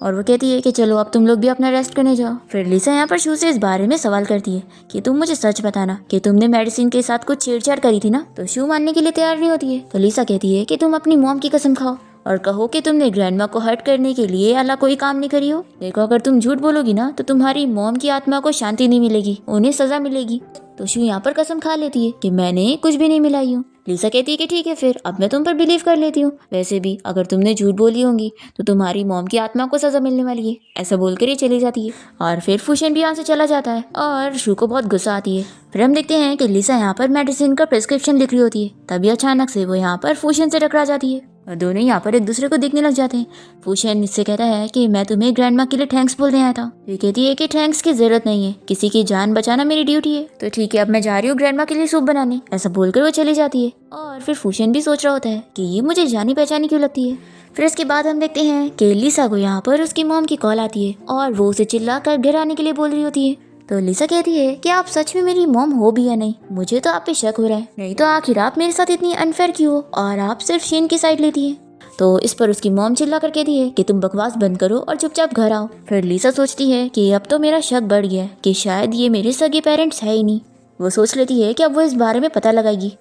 और वो कहती है कि चलो अब तुम लोग भी अपना रेस्ट करने जाओ। फिर लीसा यहाँ पर शू से इस बारे में सवाल करती है कि तुम मुझे सच बताना कि तुमने मेडिसिन के साथ कुछ छेड़छाड़ करी थी ना। तो शू मानने के लिए तैयार नहीं होती है। तो लीसा कहती है कि तुम अपनी मॉम की कसम खाओ और कहो कि तुमने ग्रैंडमा को हर्ट करने के लिए अला कोई काम नहीं करी हो। देखो अगर तुम झूठ बोलोगी ना तो तुम्हारी मॉम की आत्मा को शांति नहीं मिलेगी, उन्हें सजा मिलेगी। तो शू यहाँ पर कसम खा लेती है कि मैंने कुछ भी नहीं मिलाई हूँ। लीसा कहती है कि ठीक है फिर अब मैं तुम पर बिलीव कर लेती हूँ, वैसे भी अगर तुमने झूठ बोली होंगी तो तुम्हारी मॉम की आत्मा को सजा मिलने वाली है। ऐसा बोलकर ये चली जाती है और फिर फुशन भी यहाँ से चला जाता है और शू को बहुत गुस्सा आती है। फिर हम देखते हैं कि लीसा यहाँ पर मेडिसिन का प्रिस्क्रिप्शन लिख रही होती है, तभी अचानक से वो यहाँ पर फुशन से टकरा जाती है और दोनों यहाँ पर एक दूसरे को देखने लग जाते हैं। फुशन इससे कहता है कि मैं तुम्हें ग्रैंडमा के लिए थैंक्स बोलने आया था। ये कहती है कि थैंक्स की जरूरत नहीं है, किसी की जान बचाना मेरी ड्यूटी है। तो ठीक है अब मैं जा रही हूँ ग्रैंडमा के लिए सूप बनाने। ऐसा बोलकर वो चली जाती है और फिर फुशन भी सोच रहा होता है कि ये मुझे जानी पहचानी क्यों लगती है। फिर इसके बाद हम देखते हैं कि लीसा को यहाँ पर उसकी मॉम की कॉल आती है और वो उसे चिल्ला कर घर आने के लिए बोल रही होती है। तो लीसा कहती है कि आप सच में मेरी मॉम हो भी या नहीं, मुझे तो आप पे शक हो रहा है, नहीं तो आखिर आप मेरे साथ इतनी अनफेयर क्यों हो और आप सिर्फ शेन की साइड लेती है। तो इस पर उसकी मॉम चिल्ला कर कहती है कि तुम बकवास बंद करो और चुपचाप घर आओ। फिर लीसा सोचती है कि अब तो मेरा शक बढ़ गया है कि शायद ये मेरे सगे पेरेंट्स है ही नहीं। वो सोच लेती है कि अब वो इस बारे में पता लगाएगी।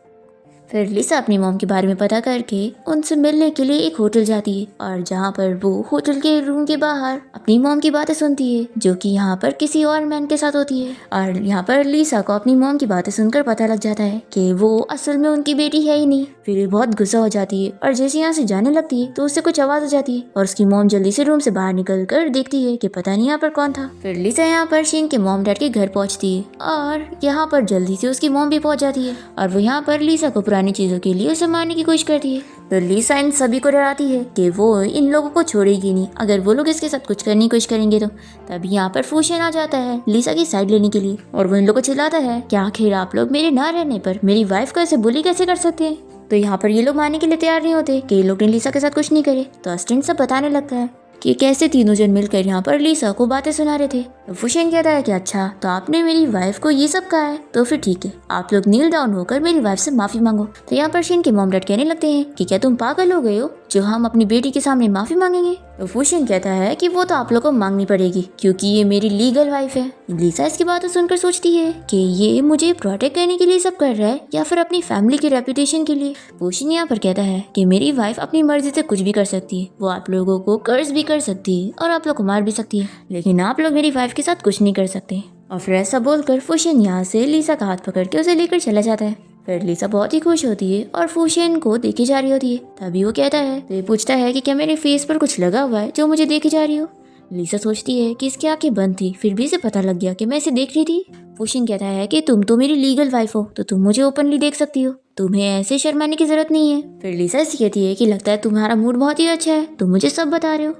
फिर लीसा अपनी मॉम के बारे में पता करके उनसे मिलने के लिए एक होटल जाती है और जहाँ पर वो होटल के रूम के बाहर अपनी मॉम की बातें सुनती है जो कि यहाँ पर किसी और मैन के साथ होती है। और यहाँ पर लीसा को अपनी मॉम की बातें सुनकर पता लग जाता है कि वो असल में उनकी बेटी है ही नहीं। फिर ये बहुत गुस्सा हो जाती है और जैसे यहाँ से जाने लगती है तो उससे कुछ आवाज हो जाती है और उसकी मॉम जल्दी से रूम से बाहर निकल कर देखती है कि पता नहीं यहाँ पर कौन था। फिर लीसा यहाँ पर शेन के मॉम डैड के घर पहुँचती है और यहाँ पर जल्दी से उसकी मॉम भी पहुँच जाती है और वो यहाँ पर लीसा को पुरानी चीजों के लिए उसे मारने की कोशिश करती है। तो लीसा इन सभी को डराती है कि वो इन लोगों को छोड़ेगी नहीं अगर वो लोग इसके साथ कुछ करने की कोशिश करेंगे तो। तभी यहाँ पर फुशन आ जाता है लीसा की साइड लेने के लिए और वो इन लोगों को चिल्लाता है कि आखिर आप लोग मेरे ना रहने पर मेरी वाइफ को ऐसे बुली कैसे कर सकते हैं। तो यहाँ पर ये लोग मानने के लिए तैयार नहीं होते कि ये लोग ने लीसा के साथ कुछ नहीं करे। तो असिस्टेंट सब बताने लगता है कि कैसे तीनों जन मिलकर यहाँ पर लीसा को बातें सुना रहे थे। तो फुशन कहता है कि अच्छा तो आपने मेरी वाइफ को ये सब कहा है तो फिर ठीक है, आप लोग नील डाउन होकर मेरी वाइफ से माफी मांगो। तो यहाँ पर शेन के मॉम डैड कहने लगते हैं कि क्या तुम पागल हो गए हो जो हम अपनी बेटी के सामने माफी मांगेंगे। तो फुशन कहता है कि वो तो आप लोग को मांगनी पड़ेगी क्योंकि ये मेरी लीगल वाइफ है। लीसा इसकी बात सुनकर सोचती है कि ये मुझे प्रोटेक्ट करने के लिए सब कर रहा है या फिर अपनी फैमिली की रेपुटेशन के लिए। फुशन यहाँ पर कहता है कि मेरी वाइफ अपनी मर्जी से कुछ भी कर सकती है, वो आप लोगों को कर्ज भी कर सकती है और आप लोग को मार भी सकती है, लेकिन आप लोग मेरी वाइफ के साथ कुछ नहीं कर सकते। और फिर ऐसा बोलकर फुशन यहाँ से लीसा का हाथ पकड़ के उसे लेकर चला जाता है। फिर लीसा बहुत ही खुश होती है और फुशन को देखी जा रही होती है। तभी वो कहता है तो ये पूछता है कि क्या मेरे फेस पर कुछ लगा हुआ है जो मुझे देखी जा रही हो। लिसा सोचती है कि इसकी आंखें बंद थी, फिर भी इसे पता लग गया कि मैं इसे देख रही थी। फुशिन कहता है कि तुम तो मेरी लीगल वाइफ हो, तो तुम मुझे ओपनली देख सकती हो, तुम्हें ऐसे शर्माने की जरूरत नहीं है। फिर लिसा इसे कहती है कि लगता है तुम्हारा मूड बहुत ही अच्छा है, तुम मुझे सब बता रहे हो,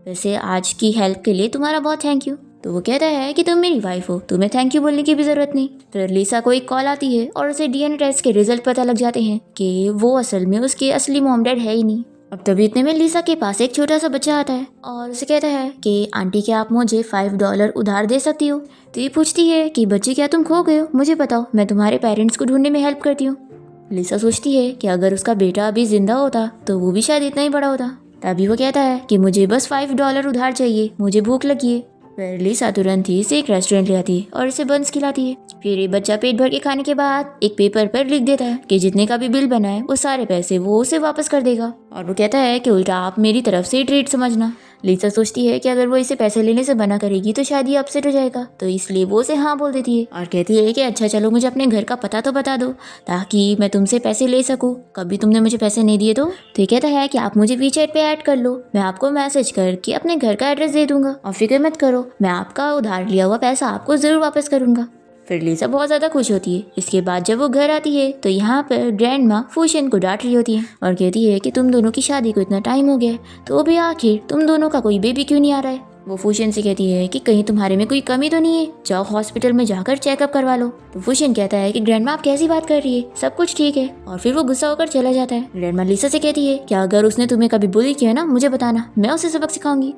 वैसे आज की हेल्प के लिए तुम्हारा बहुत थैंक यू। तो वो कहता है कि तुम मेरी वाइफ हो, तुम्हें थैंक यू बोलने की भी जरूरत नहीं। फिर लिसा को एक कॉल आती है और उसे डीएनए टेस्ट के रिजल्ट पता लग जाते हैं कि वो असल में उसके असली मॉम डैड है ही नहीं। अब तभी इतने में लिसा के पास एक छोटा सा बच्चा आता है और उसे कहता है कि आंटी क्या आप मुझे $5 उधार दे सकती हो। तो ये पूछती है कि बच्चे क्या तुम खो गए हो, मुझे बताओ, मैं तुम्हारे पेरेंट्स को ढूंढने में हेल्प करती हूँ। लिसा सोचती है कि अगर उसका बेटा अभी जिंदा होता तो वो भी शायद इतना ही बड़ा होता। तभी वो कहता है कि मुझे बस $5 उधार चाहिए, मुझे भूख लगी है। फिर लिसा तुरंत ही इसे एक रेस्टोरेंट ले आती है और इसे बंस खिलाती है। फिर ये बच्चा पेट भर के खाने के बाद एक पेपर पर लिख देता है कि जितने का भी बिल बना है वो सारे पैसे वो उसे वापस कर देगा, और वो कहता है कि उल्टा आप मेरी तरफ से ट्रीट समझना। लिसा सोचती है कि अगर वो इसे पैसे लेने से मना करेगी तो शायद ये अपसेट हो जाएगा, तो इसलिए वो उसे हाँ बोल देती है और कहती है कि अच्छा चलो मुझे अपने घर का पता तो बता दो ताकि मैं तुमसे पैसे ले सकूं, कभी तुमने मुझे पैसे नहीं दिए तो। ये कहता है कि आप मुझे वीचैट पे ऐड कर लो, मैं आपको मैसेज करके अपने घर का एड्रेस दे दूंगा और फिक्र मत करो, मैं आपका उधार लिया हुआ पैसा आपको जरूर वापस करूंगा। फिर लिसा बहुत ज़्यादा खुश होती है। इसके बाद जब वो घर आती है तो यहाँ पर ग्रैंड माँ फुशिन को डांट रही होती है और कहती है कि तुम दोनों की शादी को इतना टाइम हो गया है तो भी आखिर तुम दोनों का कोई बेबी क्यों नहीं आ रहा है। वो फुशिन से कहती है कि कहीं तुम्हारे में कोई कमी तो नहीं है, जाओ हॉस्पिटल में जाकर चेकअप करवा लो। तो फुशिन कहता है कि ग्रैंड माँ आप कैसी बात कर रही है, सब कुछ ठीक है, और फिर वो गुस्सा होकर चला जाता है। ग्रैंड माँ लिसा से कहती है कि अगर उसने तुम्हें कभी बुली किया ना मुझे बताना, मैं उसे सबक सिखाऊंगी।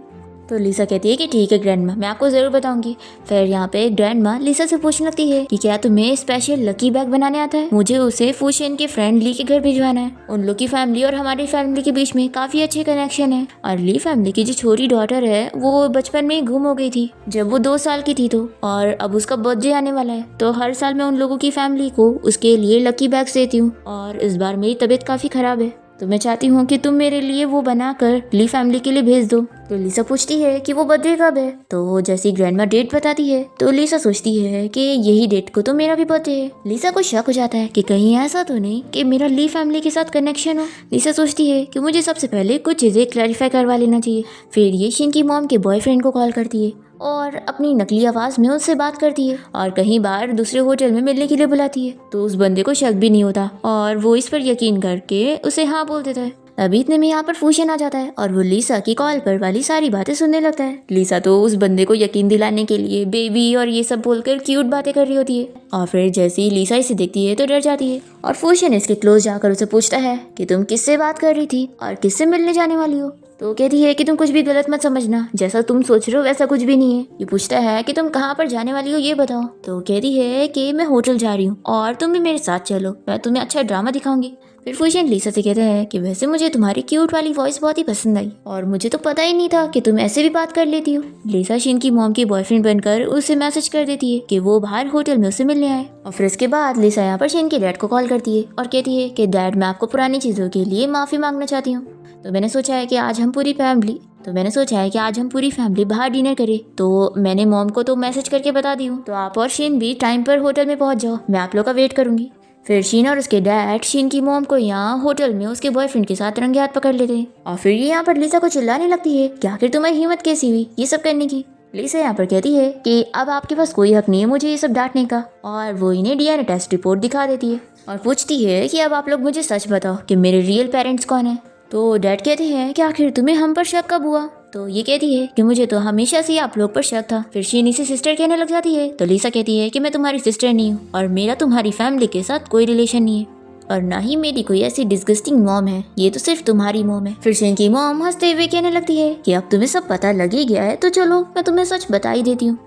तो लिसा कहती है कि ठीक है ग्रैंड माँ, मैं आपको ज़रूर बताऊंगी। फिर यहाँ पे ग्रैंड माँ लिसा से पूछने लगती है कि क्या तुम्हें स्पेशल लकी बैग बनाने आता है, मुझे उसे फुशिन के फ्रेंड ली के घर भिजवाना है। उन लोग की फैमिली और हमारी फैमिली के बीच में काफ़ी अच्छे कनेक्शन है, और ली फैमिली की जो छोटी डॉटर है वो बचपन में ही गुम हो गई थी जब वो 2 साल की थी, तो और अब उसका बर्थडे आने वाला है, तो हर साल मैं उन लोगों की फैमिली को उसके लिए लकी बैग्स देती हूँ, और इस बार मेरी तबीयत काफ़ी ख़राब है तो मैं चाहती हूँ कि तुम मेरे लिए वो बनाकर ली फैमिली के लिए भेज दो। तो लिसा पूछती है कि वो बर्थडे कब है, तो जैसी ग्रैंडमा डेट बताती है तो लिसा सोचती है कि यही डेट को तो मेरा भी बर्थडे है। लिसा को शक हो जाता है कि कहीं ऐसा तो नहीं कि मेरा ली फैमिली के साथ कनेक्शन हो। लिसा सोचती है कि मुझे सबसे पहले कुछ चीज़ें क्लैरिफाई करवा लेना चाहिए। फिर ये शिन की मॉम के बॉयफ्रेंड को कॉल करती है और अपनी नकली आवाज़ में उससे बात करती है और कहीं बाहर दूसरे होटल में मिलने के लिए बुलाती है। तो उस बंदे को शक भी नहीं होता और वो इस पर यकीन करके उसे हाँ बोल देता है। अभी इतने में यहाँ पर फुशिन आ जाता है और वो लिसा की कॉल पर वाली सारी बातें सुनने लगता है। लिसा तो उस बंदे को यकीन दिलाने के लिए बेबी और ये सब बोलकर क्यूट बातें कर रही होती है, और फिर जैसे ही लिसा इसे देखती है तो डर जाती है और फुशिन इसके क्लोज जाकर उसे पूछता है कि तुम किससे बात कर रही थी और किससे मिलने जाने वाली हो। तो कहती है कि तुम कुछ भी गलत मत समझना, जैसा तुम सोच रहे हो वैसा कुछ भी नहीं है। ये पूछता है कि तुम कहाँ पर जाने वाली हो ये बताओ। तो कहती है कि मैं होटल जा रही हूँ और तुम भी मेरे साथ चलो, मैं तुम्हें अच्छा ड्रामा दिखाऊंगी। फिर फुशिन लिसा से कहता है कि वैसे मुझे तुम्हारी क्यूट वाली वॉइस बहुत ही पसंद आई और मुझे तो पता ही नहीं था कि तुम ऐसे भी बात कर लेती हो। लिसा शिन की मॉम की बॉयफ्रेंड बनकर उसे मैसेज कर देती है कि वो बाहर होटल में उसे मिलने आए, और फिर इसके बाद लिसा यहाँ पर शिन के डैड को कॉल करती है और कहती है कि डैड मैं आपको पुरानी चीज़ों के लिए माफ़ी मांगना चाहती हूँ। तो मैंने सोचा है कि आज हम पूरी फैमिली बाहर डिनर करें, तो मैंने मॉम को तो मैसेज करके बता दी हूँ, तो आप और शिन भी टाइम पर होटल में पहुँच जाओ, मैं आप लोग का वेट करूँगी। फिर शीन और उसके डैड शीन की मॉम को यहाँ होटल में उसके बॉयफ्रेंड के साथ रंगे हाथ पकड़ लेते हैं, और फिर ये यहाँ पर लिसा को चिल्लाने लगती है कि आखिर तुम्हारी हिम्मत कैसी हुई ये सब करने की। लिसा यहाँ पर कहती है कि अब आपके पास कोई हक नहीं है मुझे ये सब डांटने का, और वो इन्हें डीएनए टेस्ट रिपोर्ट दिखा देती है और पूछती है कि अब आप लोग मुझे सच बताओ कि मेरे रियल पेरेंट्स कौन है। तो डैड कहते हैं कि आखिर तुम्हें हम पर शक कब हुआ। तो ये कहती है कि मुझे तो हमेशा से आप लोग पर शक था। फिर शीनी से सिस्टर कहने लग जाती है, तो लिसा कहती है कि मैं तुम्हारी सिस्टर नहीं हूँ और मेरा तुम्हारी फैमिली के साथ कोई रिलेशन नहीं है, और ना ही मेरी कोई ऐसी डिस्गस्टिंग मॉम है, ये तो सिर्फ तुम्हारी मॉम है। फिर शीन की मॉम हंसते हुए कहने लगती है कि अब तुम्हें सब पता लग ही गया है तो चलो मैं तुम्हें सच बता ही देती हूँ।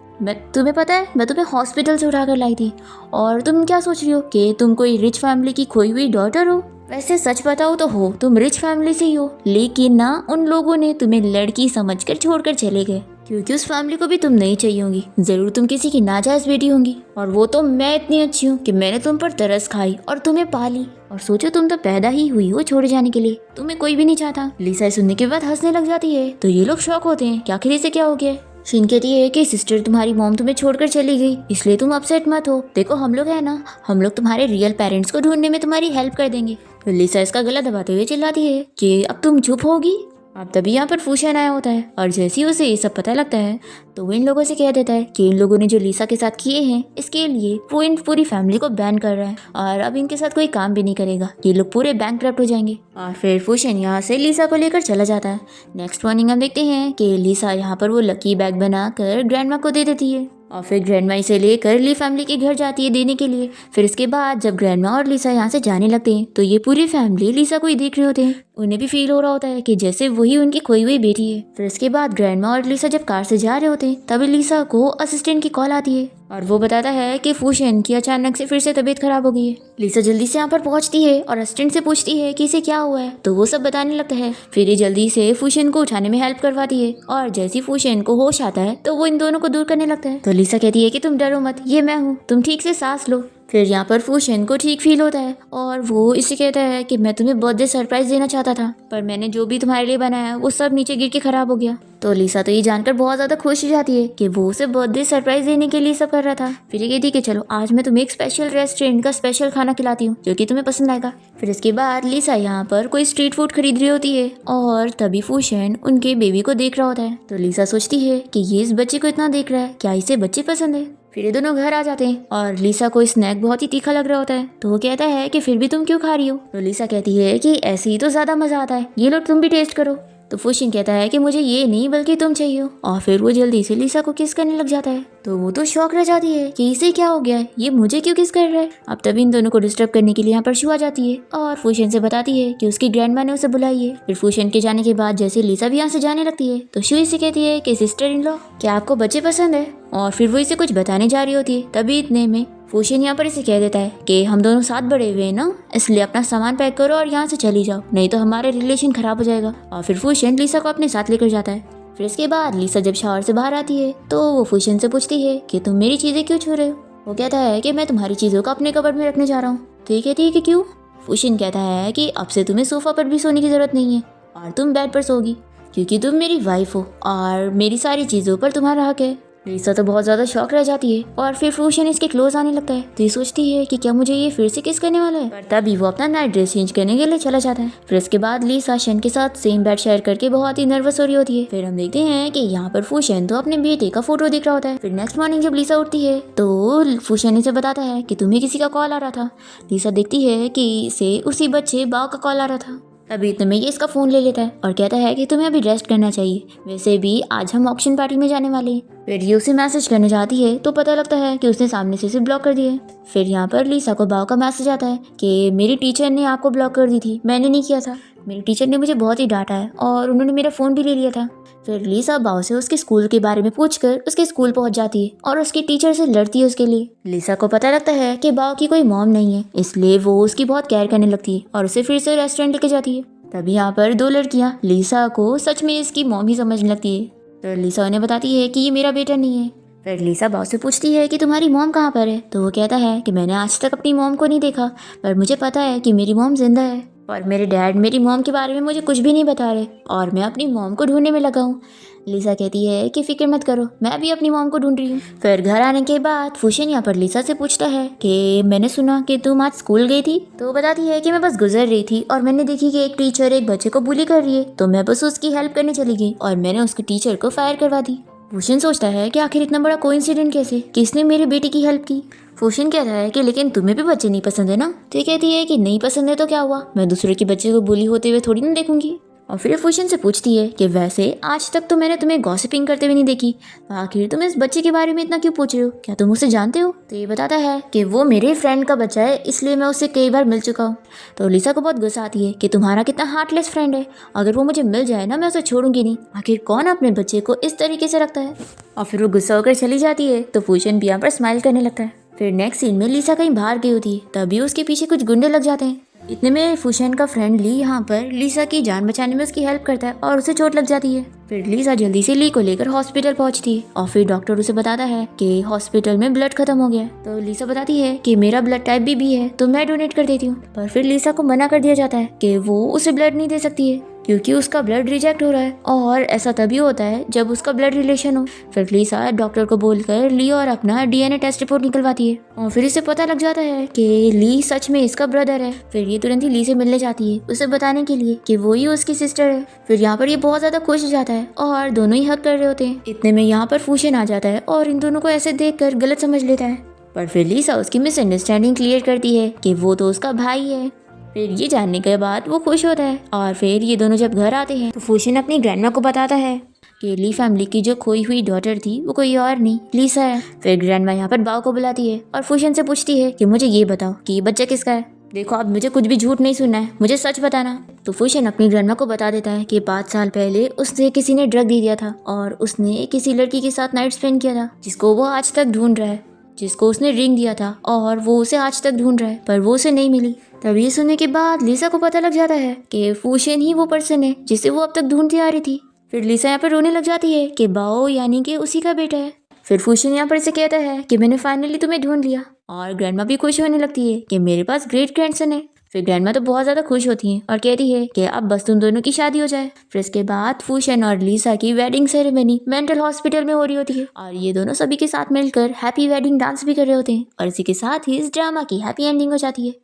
तुम्हें पता है मैं तुम्हें हॉस्पिटल से उठा कर लाई थी, और तुम क्या सोच रही हो कि तुम कोई रिच फैमिली की खोई हुई डॉटर हो। वैसे सच बताओ तो हो तुम रिच फैमिली से ही हो, लेकिन ना उन लोगों ने तुम्हें लड़की समझकर छोड़कर चले गए क्योंकि उस फैमिली को भी तुम नहीं चाहिए होंगी, जरूर तुम किसी की नाजायज बेटी होंगी, और वो तो मैं इतनी अच्छी हूँ कि मैंने तुम पर तरस खाई और तुम्हें पाली, और सोचो तुम तो पैदा ही हुई हो छोड़े जाने के लिए, तुम्हें कोई भी नहीं चाहता। लिसा सुनने के बाद हंसने लग जाती है, तो ये लोग शॉक होते हैं कि आखिर इसे क्या हो गया। शीन कहती है कि सिस्टर तुम्हारी मॉम तुम्हें छोड़कर चली गई इसलिए तुम अपसेट मत हो, देखो हम लोग है ना, हम लोग तुम्हारे रियल पेरेंट्स को ढूंढने में तुम्हारी हेल्प कर देंगे। लिसा इसका गला दबाते हुए चिल्लाती है कि अब तुम चुप होगी। अब तभी यहाँ पर फूशन आया होता है और जैसे ही उसे ये सब पता लगता है तो वो इन लोगों से कह देता है कि इन लोगों ने जो लिसा के साथ किए हैं इसके लिए वो इन पूरी फैमिली को बैन कर रहा है और अब इनके साथ कोई काम भी नहीं करेगा, ये लोग पूरे बैंकक्रप्ट हो जाएंगे। और फिर फूशन यहाँ से लिसा को लेकर चला जाता है। नेक्स्ट मॉर्निंग हम देखते हैं कि लिसा यहाँ पर वो लकी बैग बनाकर ग्रैंडमा को दे देती है और फिर ग्रैंडमा इसे लेकर ली फैमिली के घर जाती है देने के लिए। फिर इसके बाद जब ग्रैंडमा और लिसा यहाँ से जाने लगते हैं तो ये पूरी फैमिली लिसा को ही देख रहे होते हैं। उन्हें भी फील हो रहा होता है कि जैसे वही उनकी खोई हुई बेटी है। फिर इसके बाद ग्रैंडमा और लिसा जब कार से जा रहे होते हैं तभी लिसा को असिस्टेंट की कॉल आती है और वो बताता है कि फूशन की अचानक से फिर से तबीयत खराब हो गई है। लिसा जल्दी से यहाँ पर पहुंचती है और असिस्टेंट से पूछती है कि इसे क्या हुआ है, तो वो सब बताने लगता है। फिर ये जल्दी से फूशन को उठाने में हेल्प करवाती है और जैसे ही फूशन को होश आता है तो वो इन दोनों को दूर करने लगता है। तो लिसा कहती है कि तुम डरो मत, ये मैं हूँ, तुम ठीक से सांस लो। फिर यहाँ पर फूशन को ठीक फील होता है और वो इसे कहता है कि मैं तुम्हें बर्थडे सरप्राइज देना चाहता था पर मैंने जो भी तुम्हारे लिए बनाया वो सब नीचे गिर के खराब हो गया। तो लिसा तो ये जानकर बहुत ज्यादा खुश हो जाती है कि वो उसे बर्थडे सरप्राइज देने के लिए सब कर रहा था। फिर ये कहती है कि चलो आज मैं तुम्हें एक स्पेशल रेस्टोरेंट का स्पेशल खाना खिलाती हूँ जो कि तुम्हें पसंद आएगा। फिर इसके बाद लिसा यहाँ पर कोई स्ट्रीट फूड खरीद रही होती है और तभी फूशन उनके बेबी को देख रहा होता है। तो लिसा सोचती है कि ये इस बच्चे को इतना देख रहा है, क्या इसे बच्चे पसंद है। फिर ये दोनों घर आ जाते हैं और लिसा को स्नैक बहुत ही तीखा लग रहा होता है तो वो कहता है कि फिर भी तुम क्यों खा रही हो। तो लिसा कहती है कि ऐसे ही तो ज्यादा मजा आता है, ये लो तुम भी टेस्ट करो। तो फूशन कहता है कि मुझे ये नहीं बल्कि तुम चाहिए हो और फिर वो जल्दी से लिसा को किस करने लग जाता है। तो वो तो शॉक रह जाती है कि इसे क्या हो गया है, ये मुझे क्यों किस कर रहा है। अब तभी इन दोनों को डिस्टर्ब करने के लिए यहाँ पर शू आ जाती है और फूशन से बताती है कि उसकी ग्रैंडमा ने उसे बुलाई है। फिर फूशन के जाने के बाद जैसे लिसा भी यहाँ से जाने लगती है तो शू इसे कहती है कि सिस्टर इन लॉ क्या आपको बच्चे पसंद है, और फिर वो इसे कुछ बताने जा रही होती है। तभी इतने में फूशन यहाँ पर इसे कह देता है कि हम दोनों साथ बड़े हुए हैं ना, इसलिए अपना सामान पैक करो और यहाँ से चली जाओ, नहीं तो हमारा रिलेशन खराब हो जाएगा। और फिर फूशन लिसा को अपने साथ लेकर जाता है। फिर इसके बाद लिसा जब शावर से बाहर आती है तो वो फूशन से पूछती है कि तुम मेरी चीजें क्यों छू रहे हो। वो कहता है कि मैं तुम्हारी चीजों को अपने कबर्ड में रखने जा रहा हूँ। तो ये कहती है कि क्यों। फूशन कहता है कि अब से तुम्हें सोफा पर भी सोने की जरूरत नहीं है और तुम बेड पर सोगी क्योंकि तुम मेरी वाइफ हो और मेरी सारी चीजों पर तुम्हारा हक है। लिसा तो बहुत ज्यादा शॉक रह जाती है और फिर फूशन इसके क्लोज आने लगता है तो ये सोचती है कि क्या मुझे ये फिर से किस करने वाला है। पर तभी वो अपना नाइट ड्रेस चेंज करने के लिए चला जाता है। फिर इसके बाद लिसा शन के साथ सेम बेड शेयर करके बहुत ही नर्वस हो रही होती है। फिर हम देखते हैं कि यहाँ पर फूशन तो अपने बेटे का फोटो देख रहा होता है। फिर नेक्स्ट मॉर्निंग जब लिसा उठती है तो फूशन इसे बताता है कि तुम्हें किसी का कॉल आ रहा था। लिसा देखती है कि इसे उसी बच्चे बाव का कॉल आ रहा था। तभी इतने में ये इसका फ़ोन ले लेता है और कहता है कि तुम्हें अभी रेस्ट करना चाहिए, वैसे भी आज हम ऑक्शन पार्टी में जाने वाले हैं। फिर ये उसे मैसेज करने जाती है तो पता लगता है कि उसने सामने से इसे ब्लॉक कर दिया है। फिर यहाँ पर लिसा को बाव का मैसेज आता है कि मेरी टीचर ने आपको ब्लॉक कर दी थी, मैंने नहीं किया था, मेरी टीचर ने मुझे बहुत ही डांटा है और उन्होंने मेरा फ़ोन भी ले लिया था। फिर लिसा बाव से उसके स्कूल के बारे में पूछकर उसके स्कूल पहुंच जाती है और उसकी टीचर से लड़ती है उसके लिए। लिसा को पता लगता है कि बाव की कोई मॉम नहीं है, इसलिए वो उसकी बहुत केयर करने लगती है और उसे फिर से रेस्टोरेंट लेके जाती है। तभी यहाँ पर दो लड़कियाँ लिसा को सच में इसकी मॉम ही समझने लगती है। तो लिसा उन्हें बताती है कि ये मेरा बेटा नहीं है। फिर लिसा बाव से पूछती है कि तुम्हारी मॉम कहाँ पर है। तो वो कहता है कि मैंने आज तक अपनी मॉम को नहीं देखा पर मुझे पता है कि मेरी मॉम जिंदा है और मेरे डैड मेरी मॉम के बारे में मुझे कुछ भी नहीं बता रहे और मैं अपनी मॉम को ढूंढने में लगा हूँ। लिसा कहती है कि फिक्र मत करो, मैं भी अपनी मॉम को ढूंढ रही हूँ। फिर घर आने के बाद फूशन यहाँ पर लिसा से पूछता है कि मैंने सुना कि तुम आज स्कूल गई थी। तो वो बताती है कि मैं बस गुजर रही थी और मैंने देखी कि एक टीचर एक बच्चे को बुली कर रही है तो मैं बस उसकी हेल्प करने चली गई और मैंने उसके टीचर को फायर करवा दी। फूशन सोचता है कि आखिर इतना बड़ा कोइंसिडेंट कैसे, किसने मेरे बेटे की हेल्प की। फूशन कहता है कि लेकिन तुम्हें भी बच्चे नहीं पसंद है ना। तो ये कहती है कि नहीं पसंद है तो क्या हुआ, मैं दूसरे के बच्चे को बुली होते हुए थोड़ी ना देखूंगी। और फिर फूशन से पूछती है कि वैसे आज तक तो मैंने तुम्हें गॉसिपिंग करते हुए नहीं देखी, आखिर तुम इस बच्चे के बारे में इतना क्यों पूछ रहे हो, क्या तुम उसे जानते हो। तो ये बताता है कि वो मेरे फ्रेंड का बच्चा है इसलिए मैं उससे कई बार मिल चुका हूँ। तो लिसा को बहुत गुस्सा आती है कि तुम्हारा कितना हार्टलेस फ्रेंड है, अगर वो मुझे मिल जाए ना मैं उसे छोड़ूंगी नहीं, आखिर कौन अपने बच्चे को इस तरीके से रखता है। और फिर वो गुस्सा होकर चली जाती है तो फूशन भी यहाँ पर स्माइल करने लगता है। फिर नेक्स्ट सीन में लिसा कहीं बाहर गई होती है तभी उसके पीछे कुछ गुंडे लग जाते हैं। इतने में फूशन का फ्रेंड ली यहाँ पर लिसा की जान बचाने में उसकी हेल्प करता है और उसे चोट लग जाती है। फिर लिसा जल्दी से ली को लेकर हॉस्पिटल पहुंचती है और फिर डॉक्टर उसे बताता है कि हॉस्पिटल में ब्लड खत्म हो गया है। तो लिसा बताती है कि मेरा ब्लड टाइप बी है तो मैं डोनेट कर देती हूँ, पर फिर लिसा को मना कर दिया जाता है कि वो उसे ब्लड नहीं दे सकती है। क्योंकि उसका ब्लड रिजेक्ट हो रहा है, और ऐसा तभी होता है जब उसका ब्लड रिलेशन हो। फिर लिसा डॉक्टर को बोलकर ली और अपना डीएनए टेस्ट रिपोर्ट निकलवाती है, और फिर इसे पता लग जाता है कि ली सच में इसका ब्रदर है। फिर ये तुरंत ही ली से मिलने जाती है, उसे बताने के लिए कि वो ही उसकी सिस्टर है। फिर यहाँ पर ये बहुत ज्यादा खुश हो जाता है और दोनों ही हक कर रहे होते हैं। इतने में यहाँ पर फूशन आ जाता है और इन दोनों को ऐसे देखकर गलत समझ लेता है, पर फिर लिसा उसकी मिसअंडरस्टैंडिंग क्लियर करती है कि वो तो उसका भाई है। फिर ये जानने के बाद वो खुश होता है, और फिर ये दोनों जब घर आते हैं तो फूशन अपनी ग्रैंडमा को बताता है कि ली फैमिली की जो खोई हुई डॉटर थी वो कोई और नहीं, लिसा है। फिर ग्रैंडमा यहाँ पर बाव को बुलाती है और फूशन से पूछती है कि मुझे ये बताओ कि ये बच्चा किसका है। देखो अब मुझे कुछ भी झूठ नहीं सुनना है, मुझे सच बताना। तो फूशन अपनी ग्रैंडमा को बता देता है कि 5 साल पहले उससे किसी ने ड्रग दे दिया था, और उसने किसी लड़की के साथ नाइट स्पेंड किया था जिसको वो आज तक ढूंढ रहा है, जिसको उसने रिंग दिया था, और वो उसे आज तक ढूंढ रहा है, पर वो उसे नहीं मिली। तब ये सुनने के बाद लिसा को पता लग जाता है कि फूशन ही वो पर्सन है जिसे वो अब तक ढूंढती आ रही थी। फिर लिसा यहाँ पर रोने लग जाती है कि बाओ यानी कि उसी का बेटा है। फिर फूशन यहाँ पर से कहता है कि मैंने फाइनली तुम्हें ढूंढ लिया, और ग्रैंडमा भी खुश होने लगती है कि मेरे पास ग्रेट ग्रैंडसन है। फिर ग्रैंडमा तो बहुत ज़्यादा खुश होती हैं और कहती है कि अब बस तुम दोनों की शादी हो जाए। फिर इसके बाद फूशन और लिसा की वेडिंग सेरेमनी मेंटल हॉस्पिटल में हो रही होती है, और ये दोनों सभी के साथ मिलकर हैप्पी वेडिंग डांस भी कर रहे होते हैं, और इसी के साथ ही इस ड्रामा की हैप्पी एंडिंग हो जाती है।